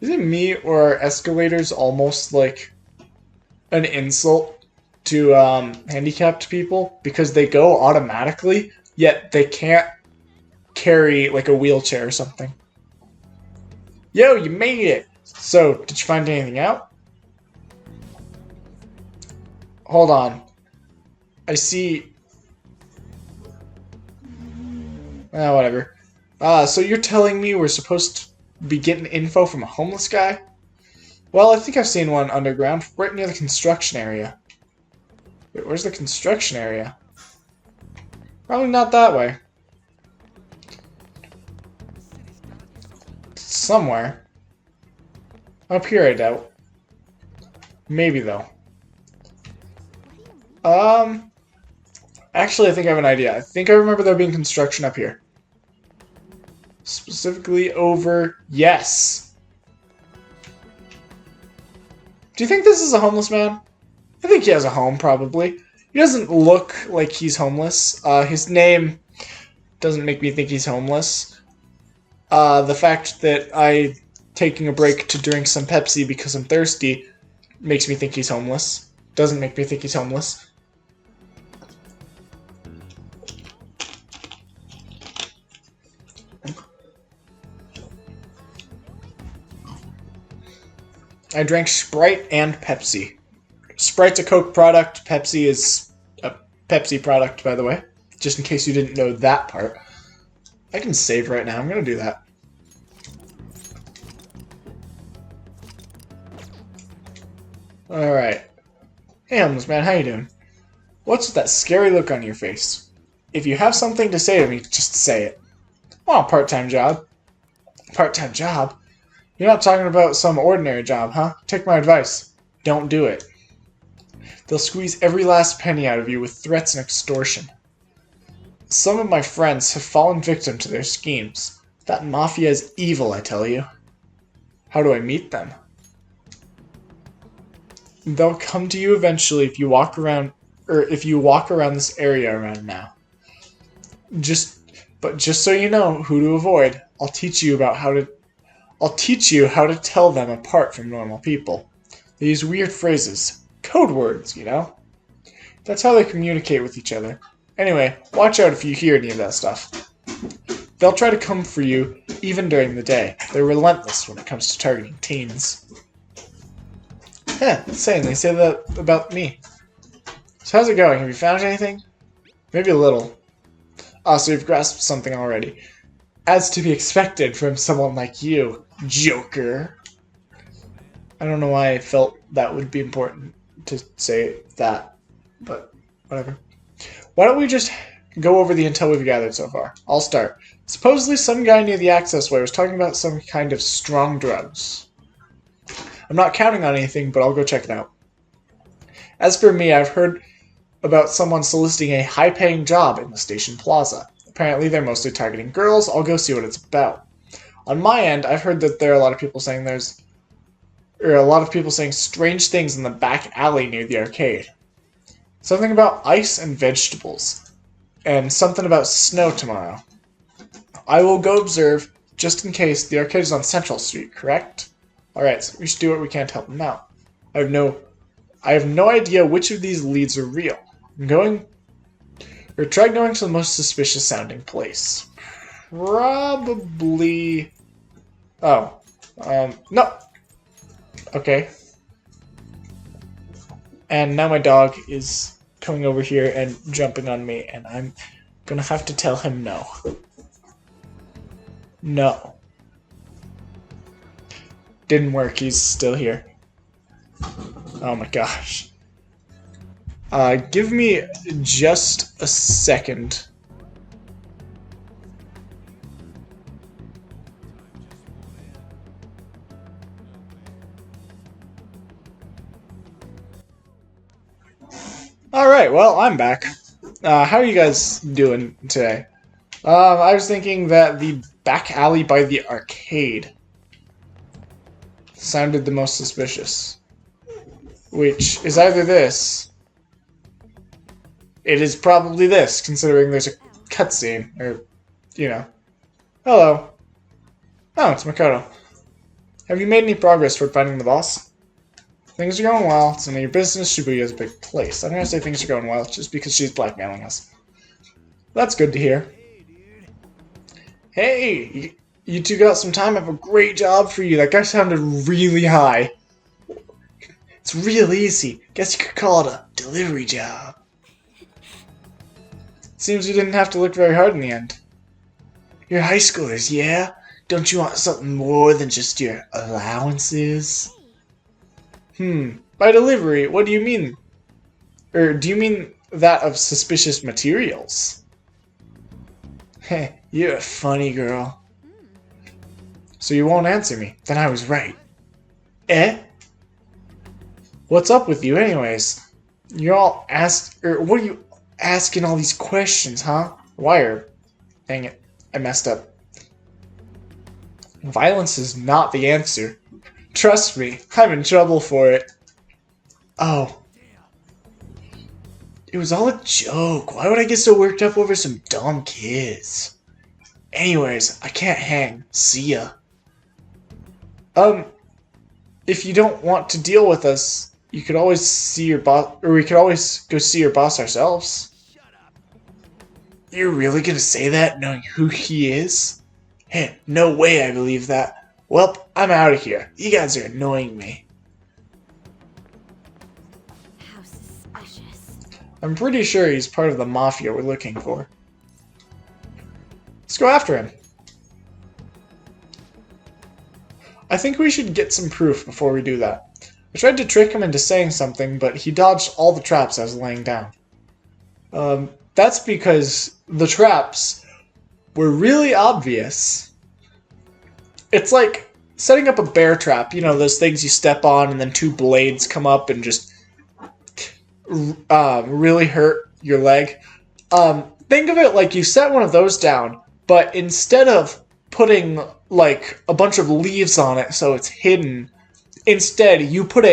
Isn't me or escalators almost like an insult to handicapped people because they go automatically, yet they can't carry like a wheelchair or something? Yo, you made it! So, did you find anything out? hold on. I see... whatever. So you're telling me we're supposed to be getting info from a homeless guy? Well, I think I've seen one underground, right near the construction area. Wait, where's the construction area? Probably not that way. Somewhere. Up here, I doubt. Maybe, though. Actually, I think I have an idea. I think I remember there being construction up here. Specifically over... Yes! Do you think this is a homeless man? I think he has a home, probably. He doesn't look like he's homeless. His name doesn't make me think he's homeless. The fact that I'm taking a break to drink some Pepsi because I'm thirsty makes me think he's homeless. Doesn't make me think he's homeless. I drank Sprite and Pepsi. Sprite's a Coke product. Pepsi is a Pepsi product, by the way. Just in case you didn't know that part. I can save right now. I'm going to do that. Alright. Hey, homeless man. How you doing? What's with that scary look on your face? If you have something to say to me, just say it. Oh, part-time job. Part-time job? You're not talking about some ordinary job, huh? Take my advice. Don't do it. They'll squeeze every last penny out of you with threats and extortion. Some of my friends have fallen victim to their schemes. That mafia is evil, I tell you. How do I meet them? They'll come to you eventually if you walk around this area around now. Just so you know who to avoid, I'll teach you how to tell them apart from normal people. They use weird phrases. Code words, you know? That's how they communicate with each other. Anyway, watch out if you hear any of that stuff. They'll try to come for you even during the day. They're relentless when it comes to targeting teens. Insane, they say that about me. So how's it going? Have you found anything? Maybe a little. So you've grasped something already. As to be expected from someone like you, Joker. I don't know why I felt that would be important to say that, but whatever. Why don't we just go over the intel we've gathered so far? I'll start. Supposedly some guy near the accessway was talking about some kind of strong drugs. I'm not counting on anything, but I'll go check it out. As for me, I've heard about someone soliciting a high-paying job in the station plaza. Apparently they're mostly targeting girls. I'll go see what it's about. On my end, I've heard that there are a lot of people saying strange things in the back alley near the arcade. Something about ice and vegetables. And something about snow tomorrow. I will go observe, just in case. The arcade is on Central Street, correct? Alright, so we should do what we can to help them out. I have no idea which of these leads are real. Try going to the most suspicious sounding place. Probably... Oh. No! Okay. And now my dog is coming over here and jumping on me, and I'm gonna have to tell him no. No. Didn't work, he's still here. Oh my gosh. Give me just a second. Alright, well, I'm back. How are you guys doing today? I was thinking that the back alley by the arcade sounded the most suspicious. Which is either this. It is probably this, considering there's a cutscene, or, you know. Hello. Oh, it's Makoto. Have you made any progress toward finding the boss? Things are going well. It's none of your business. Shibuya is a big place. I'm gonna say things are going well just because she's blackmailing us. That's good to hear. Hey, you two got some time? I have a great job for you. That guy sounded really high. It's real easy. Guess you could call it a delivery job. Seems you didn't have to look very hard in the end. You're high schoolers, yeah? Don't you want something more than just your allowances? By delivery, what do you mean? Or do you mean that of suspicious materials? Heh, you're a funny girl. So you won't answer me. Then I was right. Eh? What's up with you anyways? You're all what are you asking all these questions, huh? Wire. Dang it. I messed up. Violence is not the answer. Trust me, I'm in trouble for it. Oh. It was all a joke. Why would I get so worked up over some dumb kids? Anyways, I can't hang. See ya. If you don't want to deal with us, you could always see your boss, or we could always go see your boss ourselves. You're really gonna say that, knowing who he is? Hey, no way I believe that. Well, I'm out of here. You guys are annoying me.
How suspicious.
I'm pretty sure he's part of the mafia we're looking for. Let's go after him. I think we should get some proof before we do that. I tried to trick him into saying something, but he dodged all the traps I was laying down. That's because the traps were really obvious. It's like setting up a bear trap. You know, those things you step on and then two blades come up and just really hurt your leg. Think of it like you set one of those down, but instead of putting like a bunch of leaves on it so it's hidden, instead you put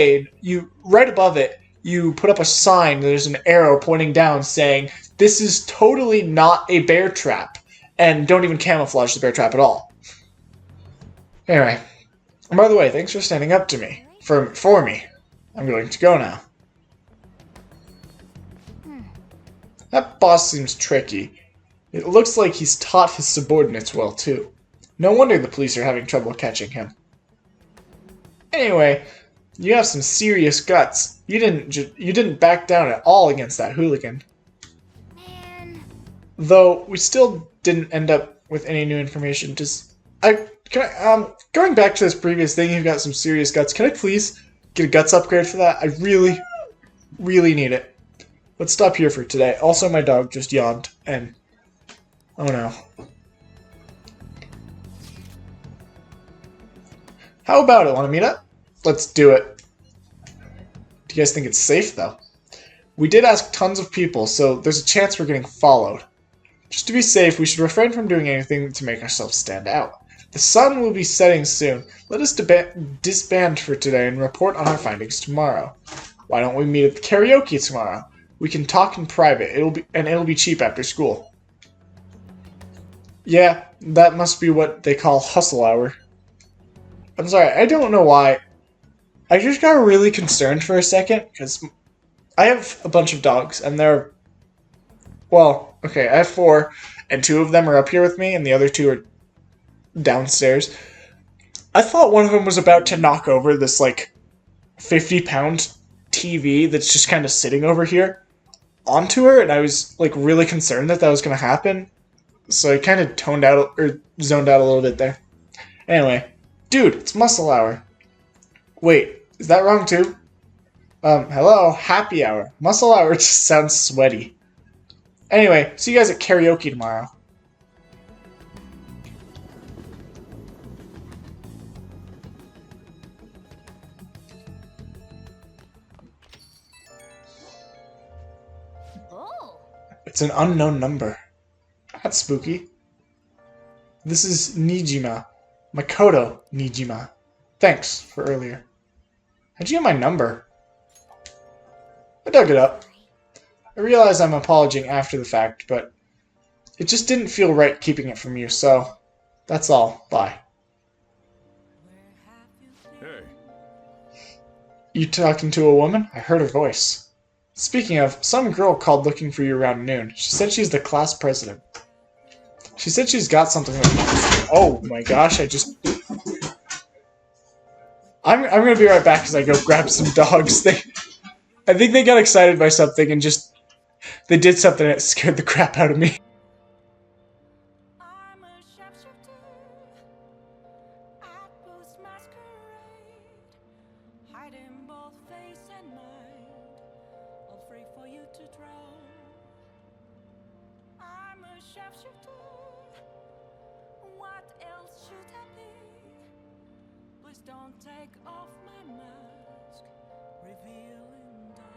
right above it, you put up a sign. There's an arrow pointing down saying, "This is totally not a bear trap," and don't even camouflage the bear trap at all. Anyway, and by the way, thanks for standing up to me. For me. I'm going to go now. That boss seems tricky. It looks like he's taught his subordinates well too. No wonder the police are having trouble catching him. Anyway, you have some serious guts. You didn't back down at all against that hooligan.
Man.
Though we still didn't end up with any new information. Going back to this previous thing, you've got some serious guts. Can I please get a guts upgrade for that? I really, really need it. Let's stop here for today. Also, my dog just yawned, and oh no. How about it? Want to meet up? Let's do it. Do you guys think it's safe, though? We did ask tons of people, so there's a chance we're getting followed. Just to be safe, we should refrain from doing anything to make ourselves stand out. The sun will be setting soon. Let us disband for today and report on our findings tomorrow. Why don't we meet at the karaoke tomorrow? We can talk in private. It'll be cheap after school. Yeah, that must be what they call hustle hour. I'm sorry, I don't know why. I just got really concerned for a second, because I have a bunch of dogs, and well, okay, I have 4, and 2 of them are up here with me, and the other 2 are downstairs. I thought one of them was about to knock over this, like, 50-pound TV that's just kind of sitting over here onto her, and I was, like, really concerned that was going to happen. So I kind of zoned out a little bit there. Anyway. Dude, it's muscle hour. Wait, is that wrong too? Hello, happy hour. Muscle hour just sounds sweaty. Anyway, see you guys at karaoke tomorrow.
Oh.
It's an unknown number. That's spooky. This is Nijima. Makoto Nijima. Thanks for earlier. How'd you get my number? I dug it up. I realize I'm apologizing after the fact, but it just didn't feel right keeping it from you, so that's all. Bye.
Hey,
You talking to a woman? I heard her voice. Speaking of, some girl called looking for you around noon. She said she's the class president. She said she's got something that... Oh my gosh, I'm gonna be right back because I go grab some dogs. I think they got excited by something and just they did something that scared the crap out of me.
I'm a sharpshooter at Boost Masquerade, hiding both face and mind, all free for you to draw. I'm a sharpshooter. What else should I be? Please don't take off my mask, revealing dark.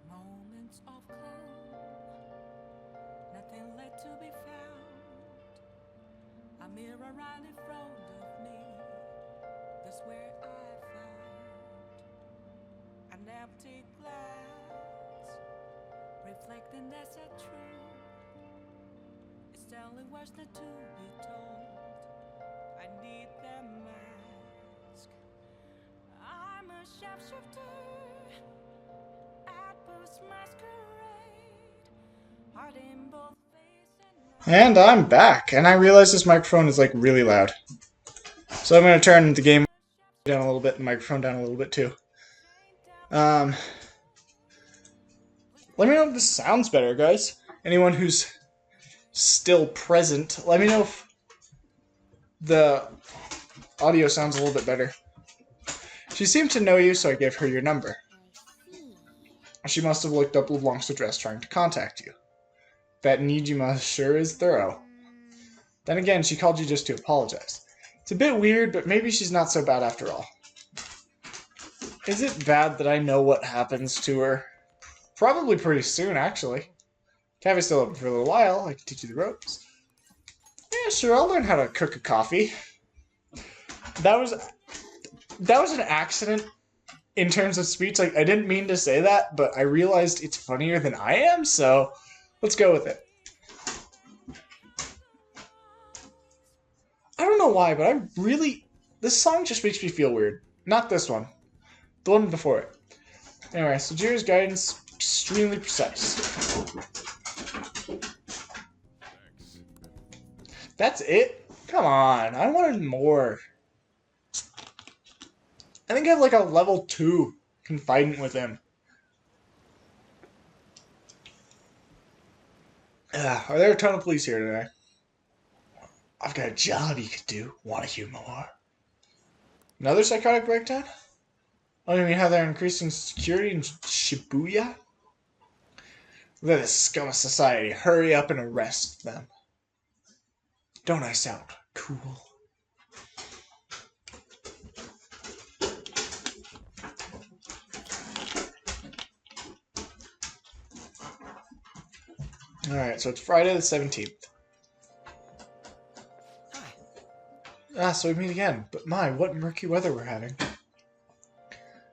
Moments of calm, nothing left to be found. A mirror right in front of me, that's where I found an empty glass, reflecting that's a truth. It's telling words not to be told. I need that mask. I'm a sharpshooter.
And I'm back, and I realize this microphone is like really loud. So I'm going to turn the game down a little bit and the microphone down a little bit too. Let me know if this sounds better, guys. Anyone who's still present, let me know if the audio sounds a little bit better. She seemed to know you, so I gave her your number. She must have looked up LeBlanc's address trying to contact you. That Nijima sure is thorough. Then again, she called you just to apologize. It's a bit weird, but maybe she's not so bad after all. Is it bad that I know what happens to her? Probably pretty soon, actually. Cafe's still open for a little while. I can teach you the ropes. Yeah, sure, I'll learn how to cook a coffee. That was an accident in terms of speech. Like, I didn't mean to say that, but I realized it's funnier than I am, so let's go with it. I don't know why, but this song just makes me feel weird. Not this one. The one before it. Anyway, so Jiro's guidance, extremely precise. That's it? Come on, I wanted more. I think I have like a level 2 confidant with him. Are there a ton of police here today? I've got a job you could do. Want to hear more? Another psychotic breakdown? Oh, you mean how they're increasing security in Shibuya? Let the scum of society hurry up and arrest them. Don't I sound cool? Alright, so it's Friday the 17th. So we meet again. But my, what murky weather we're having.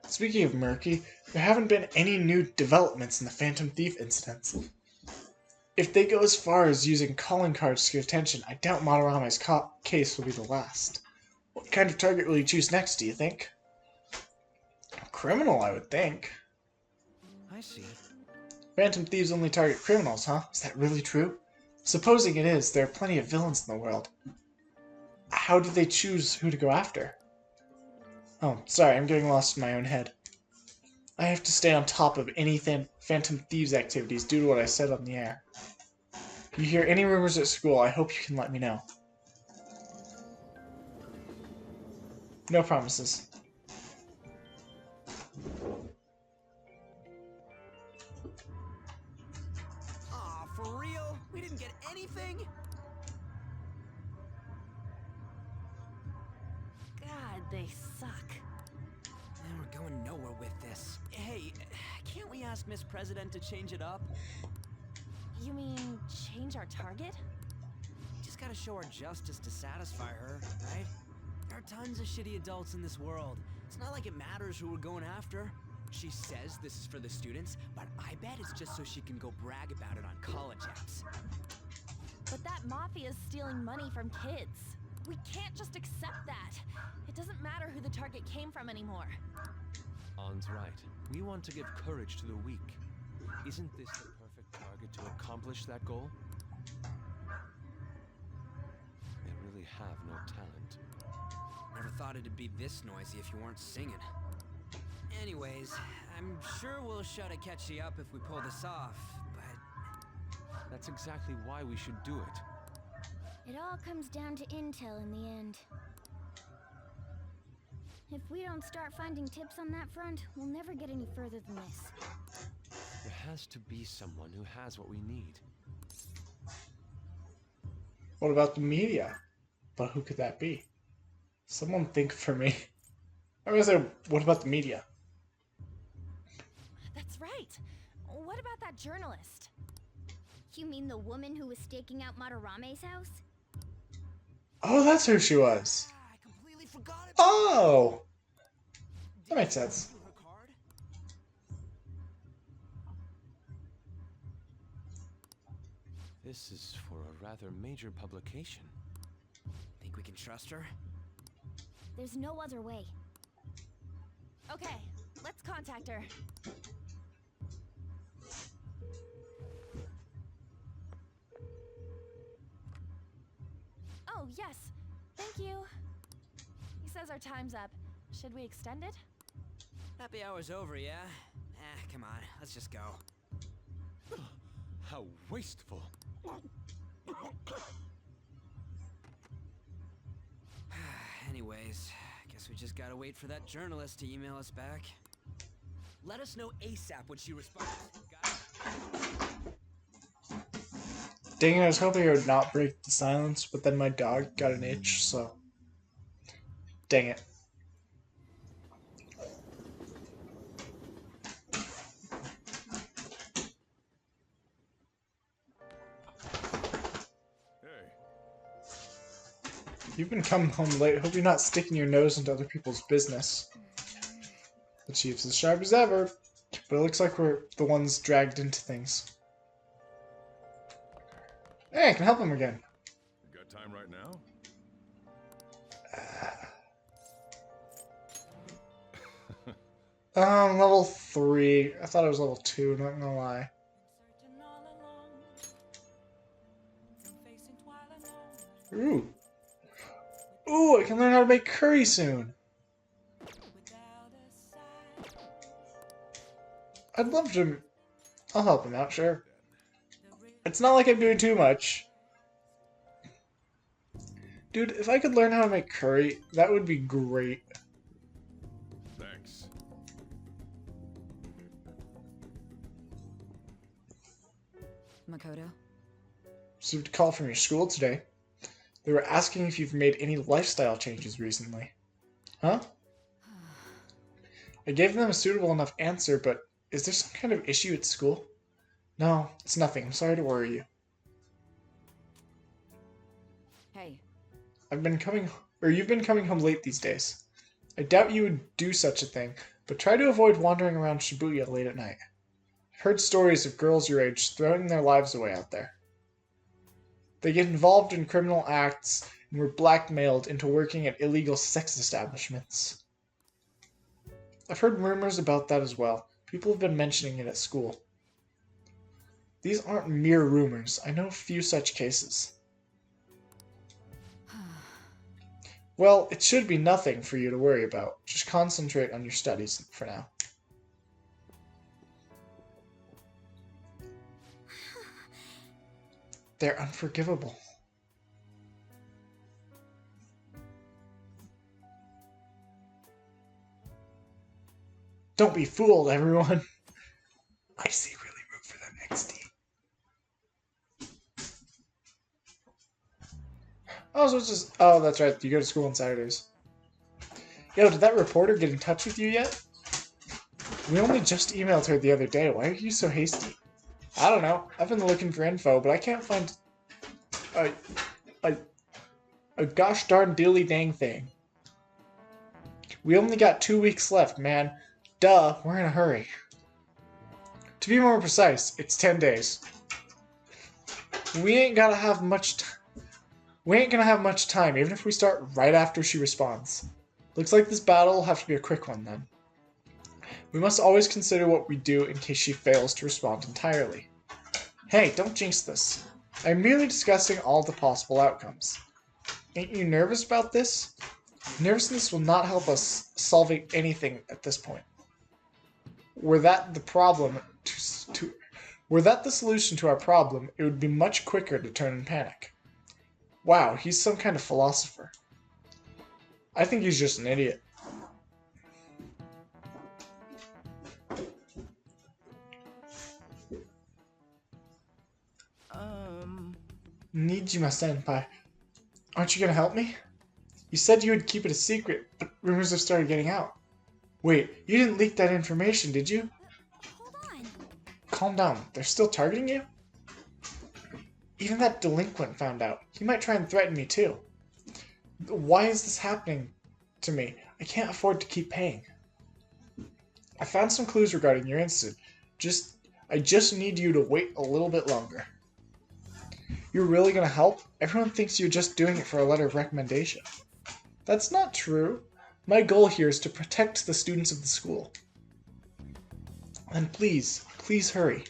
Speaking of murky, there haven't been any new developments in the Phantom Thief incidents. If they go as far as using calling cards to get attention, I doubt Madarama's case will be the last. What kind of target will you choose next, do you think? A criminal, I would think.
I see.
Phantom thieves only target criminals, huh? Is that really true? Supposing it is, there are plenty of villains in the world. How do they choose who to go after? Oh, sorry, I'm getting lost in my own head. I have to stay on top of any Phantom Thieves activities due to what I said on the air. If you hear any rumors at school, I hope you can let me know. No promises.
Aw, for real? We didn't get anything?
God, they suck.
Man, we're going nowhere with this. Hey, can't we ask Miss President to change it up?
You mean change our target?
Just gotta show our justice to satisfy her, right? There are tons of shitty adults in this world. It's not like it matters who we're going after.
She says this is for the students, but I bet it's just so she can go brag about it on college apps.
But that mafia's stealing money from kids. We can't just accept that. It doesn't matter who the target came from anymore.
An's right. We want to give courage to the weak. Isn't this the perfect target to accomplish that goal? They really have no talent.
Never thought it'd be this noisy if you weren't singing. Anyways, I'm sure we'll shut a catchy up if we pull this off, but...
That's exactly why we should do it.
It all comes down to intel in the end. If we don't start finding tips on that front, we'll never get any further than this.
There has to be someone who has what we need.
What about the media? But who could that be? Someone think for me. I was gonna say, what about the media?
That's right. What about that journalist?
You mean the woman who was staking out Madarame's house?
Oh, that's who she was.
I completely forgot about
Oh! That makes sense.
her card.
This is for a rather major publication.
Think we can trust her?
There's no other way.
Okay, let's contact her. Oh, yes. Thank you. He says our time's up. Should we extend it?
Happy hour's over, yeah? Come on, let's just go.
How wasteful.
Anyways, guess we just gotta wait for that journalist to email us back. Let us know ASAP when she responds, guys.
Dang it, I was hoping I would not break the silence, but then my dog got an itch, so... Dang it. You've been coming home late. Hope you're not sticking your nose into other people's business. The chief's as sharp as ever, but it looks like we're the ones dragged into things. Hey, I can help him again.
You got time right now?
Level 3. I thought it was level 2, not gonna lie.
Searching all along, from facing twilight
Ooh. Ooh, I can learn how to make curry soon.
without a sigh.
I'd love to... I'll help him out, sure.
The real
It's not like I'm doing too much. Dude, if I could learn how to make curry, that would be great.
Thanks.
Makoto?
Received a call from your school today. They were asking if you've made any lifestyle changes recently. Huh? I gave them a suitable enough answer, but is there some kind of issue at school? No, it's nothing. I'm sorry to worry you.
Hey,
You've been coming home late these days. I doubt you would do such a thing, but try to avoid wandering around Shibuya late at night. I've heard stories of girls your age throwing their lives away out there. They get involved in criminal acts and were blackmailed into working at illegal sex establishments. I've heard rumors about that as well. People have been mentioning it at school. These aren't mere rumors. I know a few such cases. Well, it should be nothing for you to worry about. Just concentrate on your studies for now. They're unforgivable. Don't be fooled, everyone. I secretly root for them next team. Oh, so it's just... Oh, that's right. You go to school on Saturdays. Yo, did that reporter get in touch with you yet? We only just emailed her the other day. Why are you so hasty? I don't know. I've been looking for info, but I can't find a gosh darn dilly dang thing. We only got 2 weeks left, man. Duh, we're in a hurry. To be more precise, it's 10 days. We ain't gonna have much time, even if we start right after she responds. Looks like this battle will have to be a quick one then. We must always consider what we do in case she fails to respond entirely. Hey, don't jinx this. I'm merely discussing all the possible outcomes. Ain't you nervous about this? Nervousness will not help us solving anything at this point. Were that the solution to our problem, it would be much quicker to turn in panic. Wow, he's some kind of philosopher. I think he's just an idiot. Nijima-senpai, aren't you gonna help me? You said you would keep it a secret, but rumors have started getting out. Wait, you didn't leak that information, did you?
Hold on.
Calm down, they're still targeting you? Even that delinquent found out. He might try and threaten me too. Why is this happening to me? I can't afford to keep paying. I found some clues regarding your incident. I just need you to wait a little bit longer. You're really gonna help? Everyone thinks you're just doing it for a letter of recommendation. That's not true. My goal here is to protect the students of the school. And please hurry.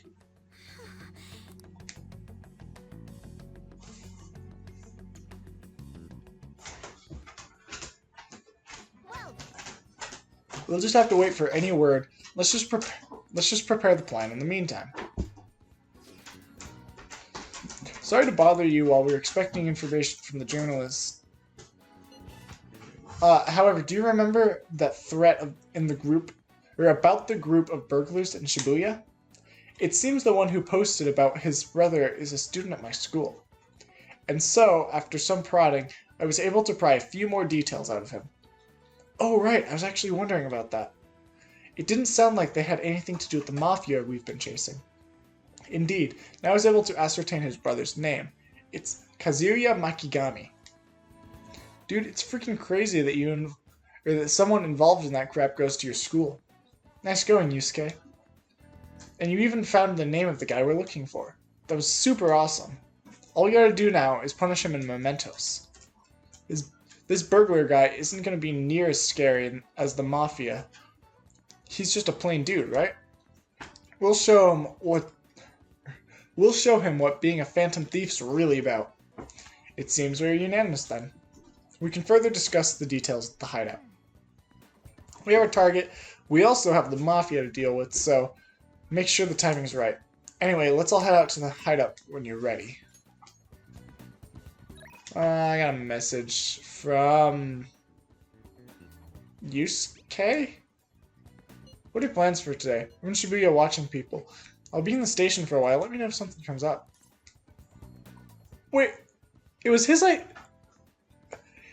We'll just have to wait for any word. Let's just prepare the plan in the meantime. Sorry to bother you while we were expecting information from the journalists. However, do you remember that threat about the group of burglars in Shibuya? It seems the one who posted about his brother is a student at my school. And so, after some prodding, I was able to pry a few more details out of him. Oh right, I was actually wondering about that. It didn't sound like they had anything to do with the mafia we've been chasing. Indeed, now I was able to ascertain his brother's name. It's Kazuya Makigami. Dude, it's freaking crazy that that someone involved in that crap goes to your school. Nice going, Yusuke. And you even found the name of the guy we're looking for. That was super awesome. All you gotta do now is punish him in mementos. This burglar guy isn't gonna be near as scary as the mafia. He's just a plain dude, right? We'll show him what being a phantom thief's really about. It seems we're unanimous then. We can further discuss the details of the hideout. We have our target. We also have the mafia to deal with, so make sure the timing's right. Anyway, let's all head out to the hideout when you're ready. I got a message from Yusuke? What are your plans for today? I'm in Shibuya watching people. I'll be in the station for a while. Let me know if something comes up. Wait, it was his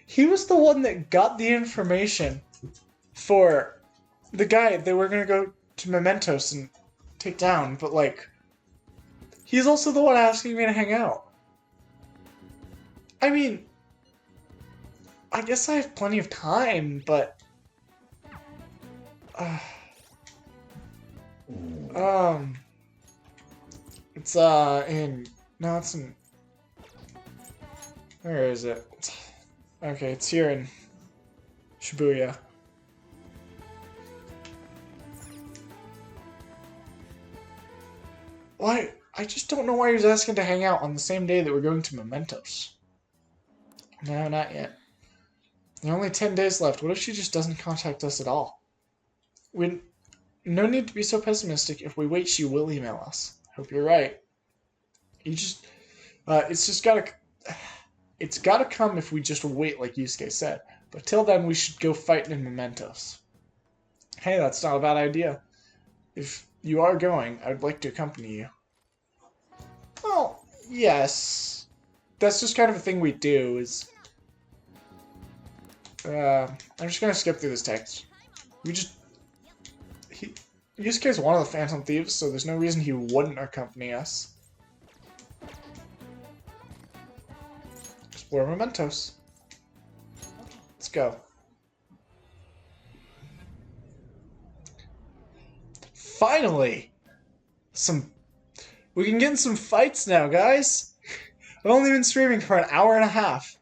he was the one that got the information for the guy they were gonna go to Mementos and take down, but he's also the one asking me to hang out. I mean, I guess I have plenty of time, but it's it's in, where is it? Okay, it's here in Shibuya. Why? I just don't know why he was asking to hang out on the same day that we're going to Mementos. No, not yet. There are only 10 days left. What if she just doesn't contact us at all? No need to be so pessimistic. If we wait, she will email us. Hope you're right. It's gotta come if we just wait, like Yusuke said. But till then, we should go fight in Mementos. Hey, that's not a bad idea. If you are going, I would like to accompany you. Well, yes. That's just kind of a thing we do, is... I'm just gonna skip through this text. Yusuke is one of the Phantom Thieves, so there's no reason he wouldn't accompany us. Explore Mementos. Let's go. Finally! We can get in some fights now, guys! I've only been streaming for an hour and a half.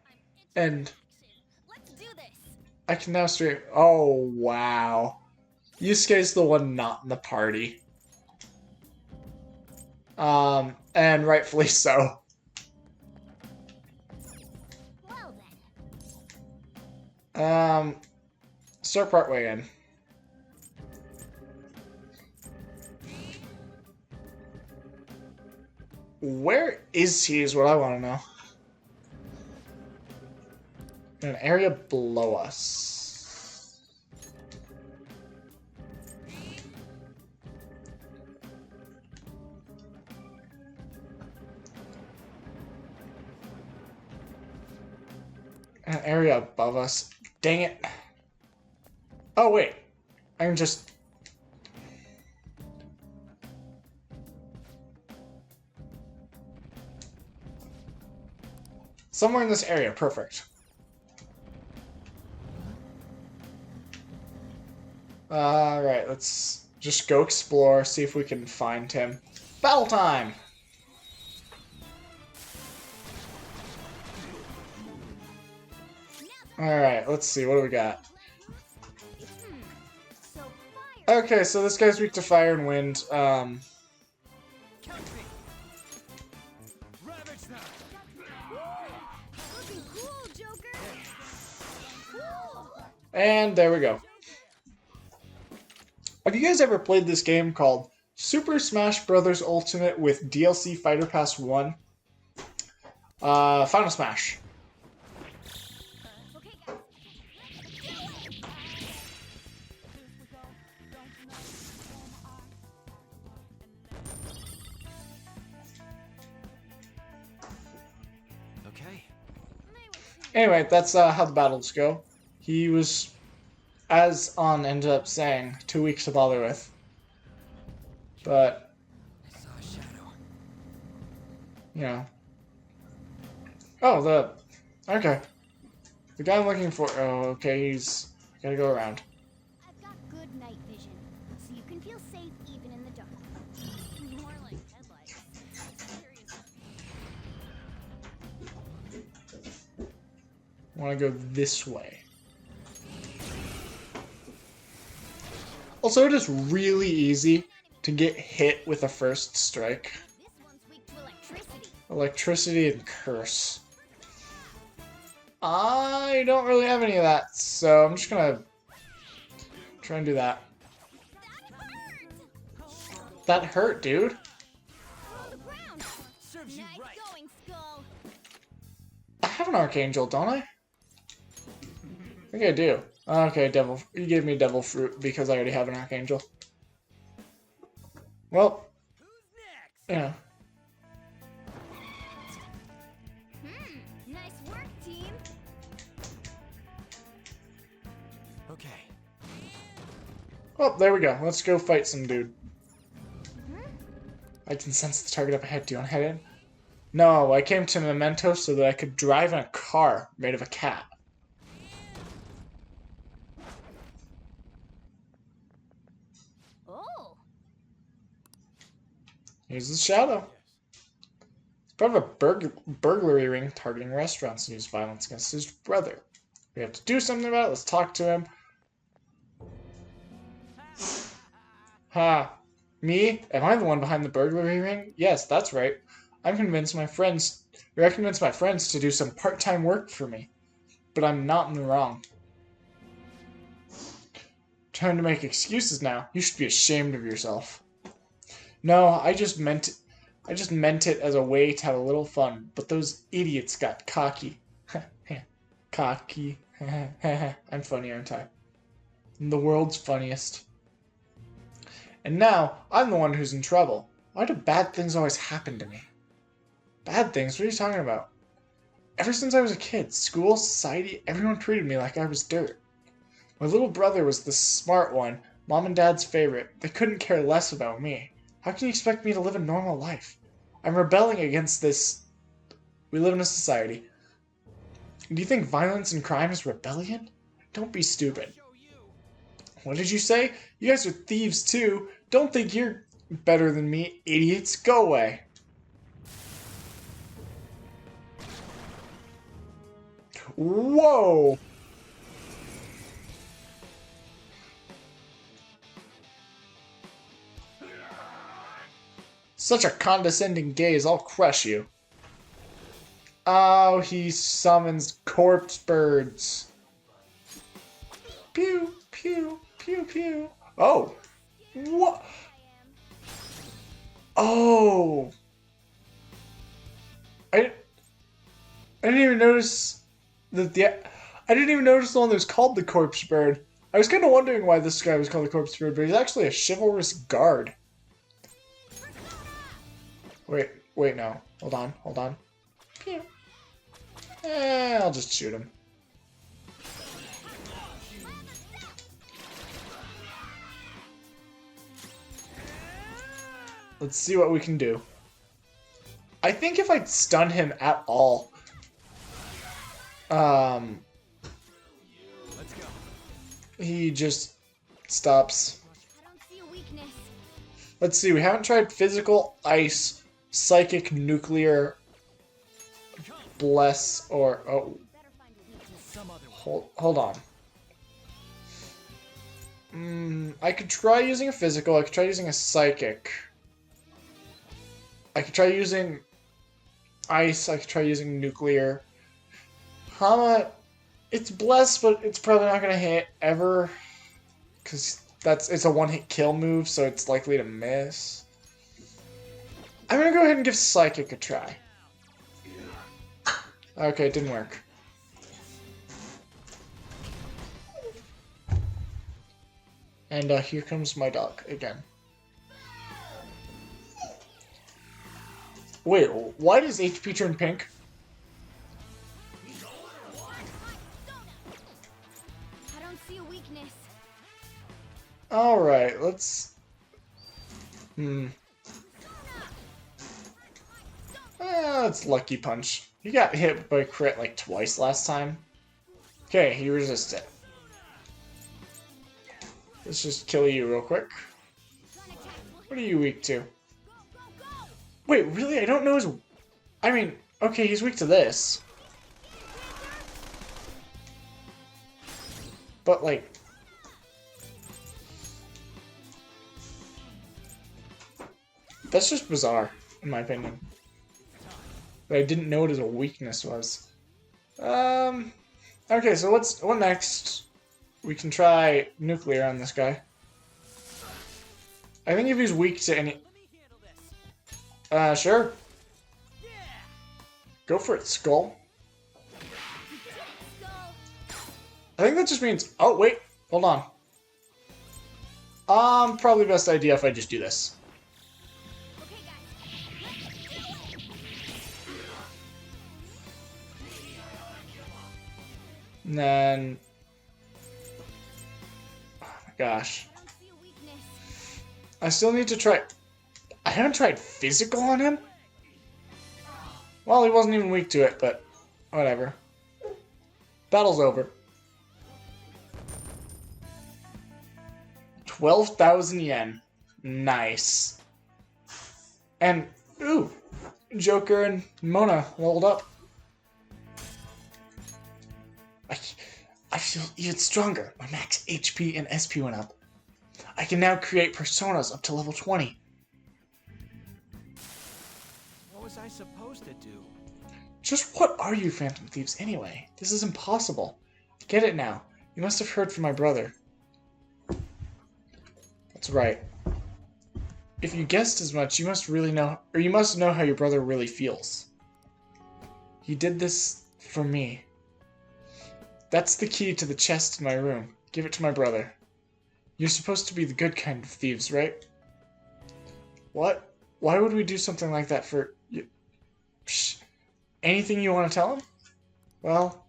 And
Let's do this.
I can now stream. Oh, wow. Yusuke's the one not in the party. And rightfully so.
Well then.
Start partway in. Where is he is what I want to know. In an area below us. An area above us. Dang it. Oh, wait. I can just... Somewhere in this area. Perfect. Alright, let's just go explore, see if we can find him. Battle time! Alright, let's see, what do we got? Okay, so this guy's weak to fire and wind.
Catch me! Ravage them!
Looking cool, Joker. Cool.
And there we go. Have you guys ever played this game called Super Smash Bros. Ultimate with DLC Fighter Pass 1? Final Smash.
Okay, guys.
Okay.
Anyway, that's how the battles go. He was, as On ended up saying, 2 weeks to bother with. But,
I saw a shadow.
you know. Oh, okay. The guy I'm looking for, oh, okay, he's gotta go around.
I've got good night vision, so you can feel safe even in the dark.
More like headlights. Seriously.
I want to go this way. Also, it is really easy to get hit with a first strike.
This one's weak to electricity.
Electricity and curse. I don't really have any of that, so I'm just gonna try and do that. That hurt, dude.
On the ground.
Serves you
Nice
right.
going, Skull.
I have an Archangel, don't I? I think I do. Okay, Devil. You gave me Devil Fruit because I already have an Archangel. Well, yeah.
Nice work, team.
Okay.
Oh, there we go. Let's go fight some dude. I can sense the target up ahead. Do you want to head in? No, I came to Memento so that I could drive in a car made of a cat.
Oh.
Here's the shadow. It's part of a burglary ring targeting restaurants and use violence against his brother. We have to do something about it. Let's talk to him. Ha. Me? Am I the one behind the burglary ring? Yes, that's right. I convinced my friends to do some part-time work for me. But I'm not in the wrong. Trying to make excuses now. You should be ashamed of yourself. No, I just meant it as a way to have a little fun, but those idiots got cocky. Cocky. I'm funny, aren't I? I'm the world's funniest. And now, I'm the one who's in trouble. Why do bad things always happen to me? Bad things? What are you talking about? Ever since I was a kid, school, society, everyone treated me like I was dirt. My little brother was the smart one, Mom and Dad's favorite. They couldn't care less about me. How can you expect me to live a normal life? I'm rebelling against this. We live in a society. Do you think violence and crime is rebellion? Don't be stupid. What did you say? You guys are thieves too. Don't think you're better than me, idiots. Go away. Whoa! Such a condescending gaze, I'll crush you. Oh, he summons corpse birds. Pew, pew, pew, pew. Oh. What? Oh. I didn't even notice that I didn't even notice the one that was called the corpse bird. I was kind of wondering why this guy was called the corpse bird, but he's actually a chivalrous guard. Wait, no. Hold on. Pew. I'll just shoot him. Let's see what we can do. I think if I stun him at all, he just stops.
I don't see a weakness.
Let's see, we haven't tried physical, ice, psychic, nuclear, bless, or hold on. I could try using a physical, I could try using a psychic. I could try using ice, I could try using nuclear. Hama, it's blessed, but it's probably not gonna hit ever. Cause it's a one-hit kill move, so it's likely to miss. I'm gonna go ahead and give psychic a try. Okay, it didn't work. And here comes my dog again. Wait, why does HP turn pink?
I don't see a weakness.
Alright, let's... That's Lucky Punch. He got hit by crit like twice last time. Okay, he resisted. Let's just kill you real quick. What are you weak to? Wait, really? I don't know his... I mean, okay, he's weak to this. But, like... That's just bizarre, in my opinion. But I didn't know what his weakness was. Okay, so what next? We can try nuclear on this guy. I think if he's weak to any... Sure. Go for it, Skull. I think that just means... Oh, wait. Hold on. Probably best idea if I just do this. And then... Oh my gosh. I still need to try... I haven't tried physical on him? Well, he wasn't even weak to it, but whatever. Battle's over. 12,000 yen. Nice. And, ooh, Joker and Mona leveled up. I feel even stronger. My max HP and SP went up. I can now create personas up to level 20.
What was I supposed to do?
Just what are you, Phantom Thieves, anyway? This is impossible. I get it now. You must have heard from my brother. That's right. If you guessed as much, you must really know, or you must know how your brother really feels. He did this for me. That's the key to the chest in my room. Give it to my brother. You're supposed to be the good kind of thieves, right? What? Why would we do something like that for you? Psh. Anything you want to tell him? Well,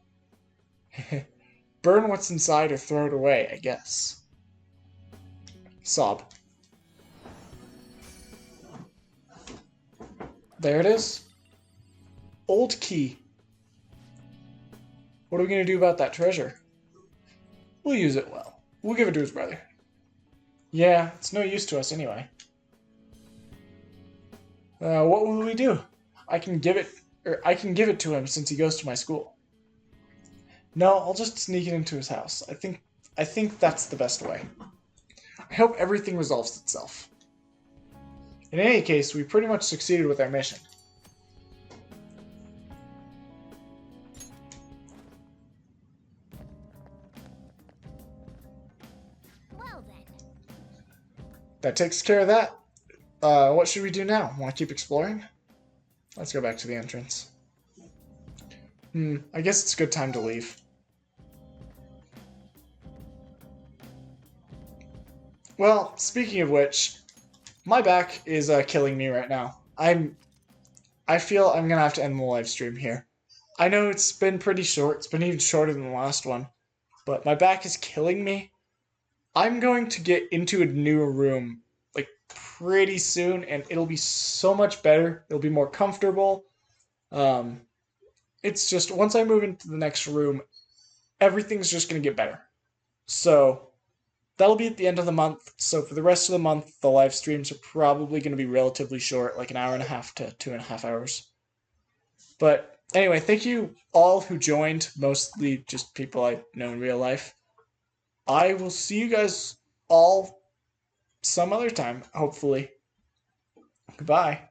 burn what's inside or throw it away, I guess. Sob. There it is. Old key. What are we going to do about that treasure? We'll use it well. We'll give it to his brother. Yeah, it's no use to us anyway. What will we do? I can give it to him since he goes to my school. No, I'll just sneak it into his house. I think that's the best way. I hope everything resolves itself. In any case, we pretty much succeeded with our mission.
Well then.
That takes care of that. What should we do now? Want to keep exploring? Let's go back to the entrance. I guess it's a good time to leave. Well, speaking of which, my back is killing me right now. I feel I'm gonna have to end the live stream here. I know it's been pretty short. It's been even shorter than the last one, but my back is killing me. I'm going to get into a new room like pretty soon, and it'll be so much better. It'll be more comfortable. It's just once I move into the next room, everything's just gonna get better. So that'll be at the end of the month. So for the rest of the month, the live streams are probably going to be relatively short, like an hour and a half to 2.5 hours. But anyway, thank you all who joined, mostly just people I know in real life. I will see you guys all some other time, hopefully. Goodbye.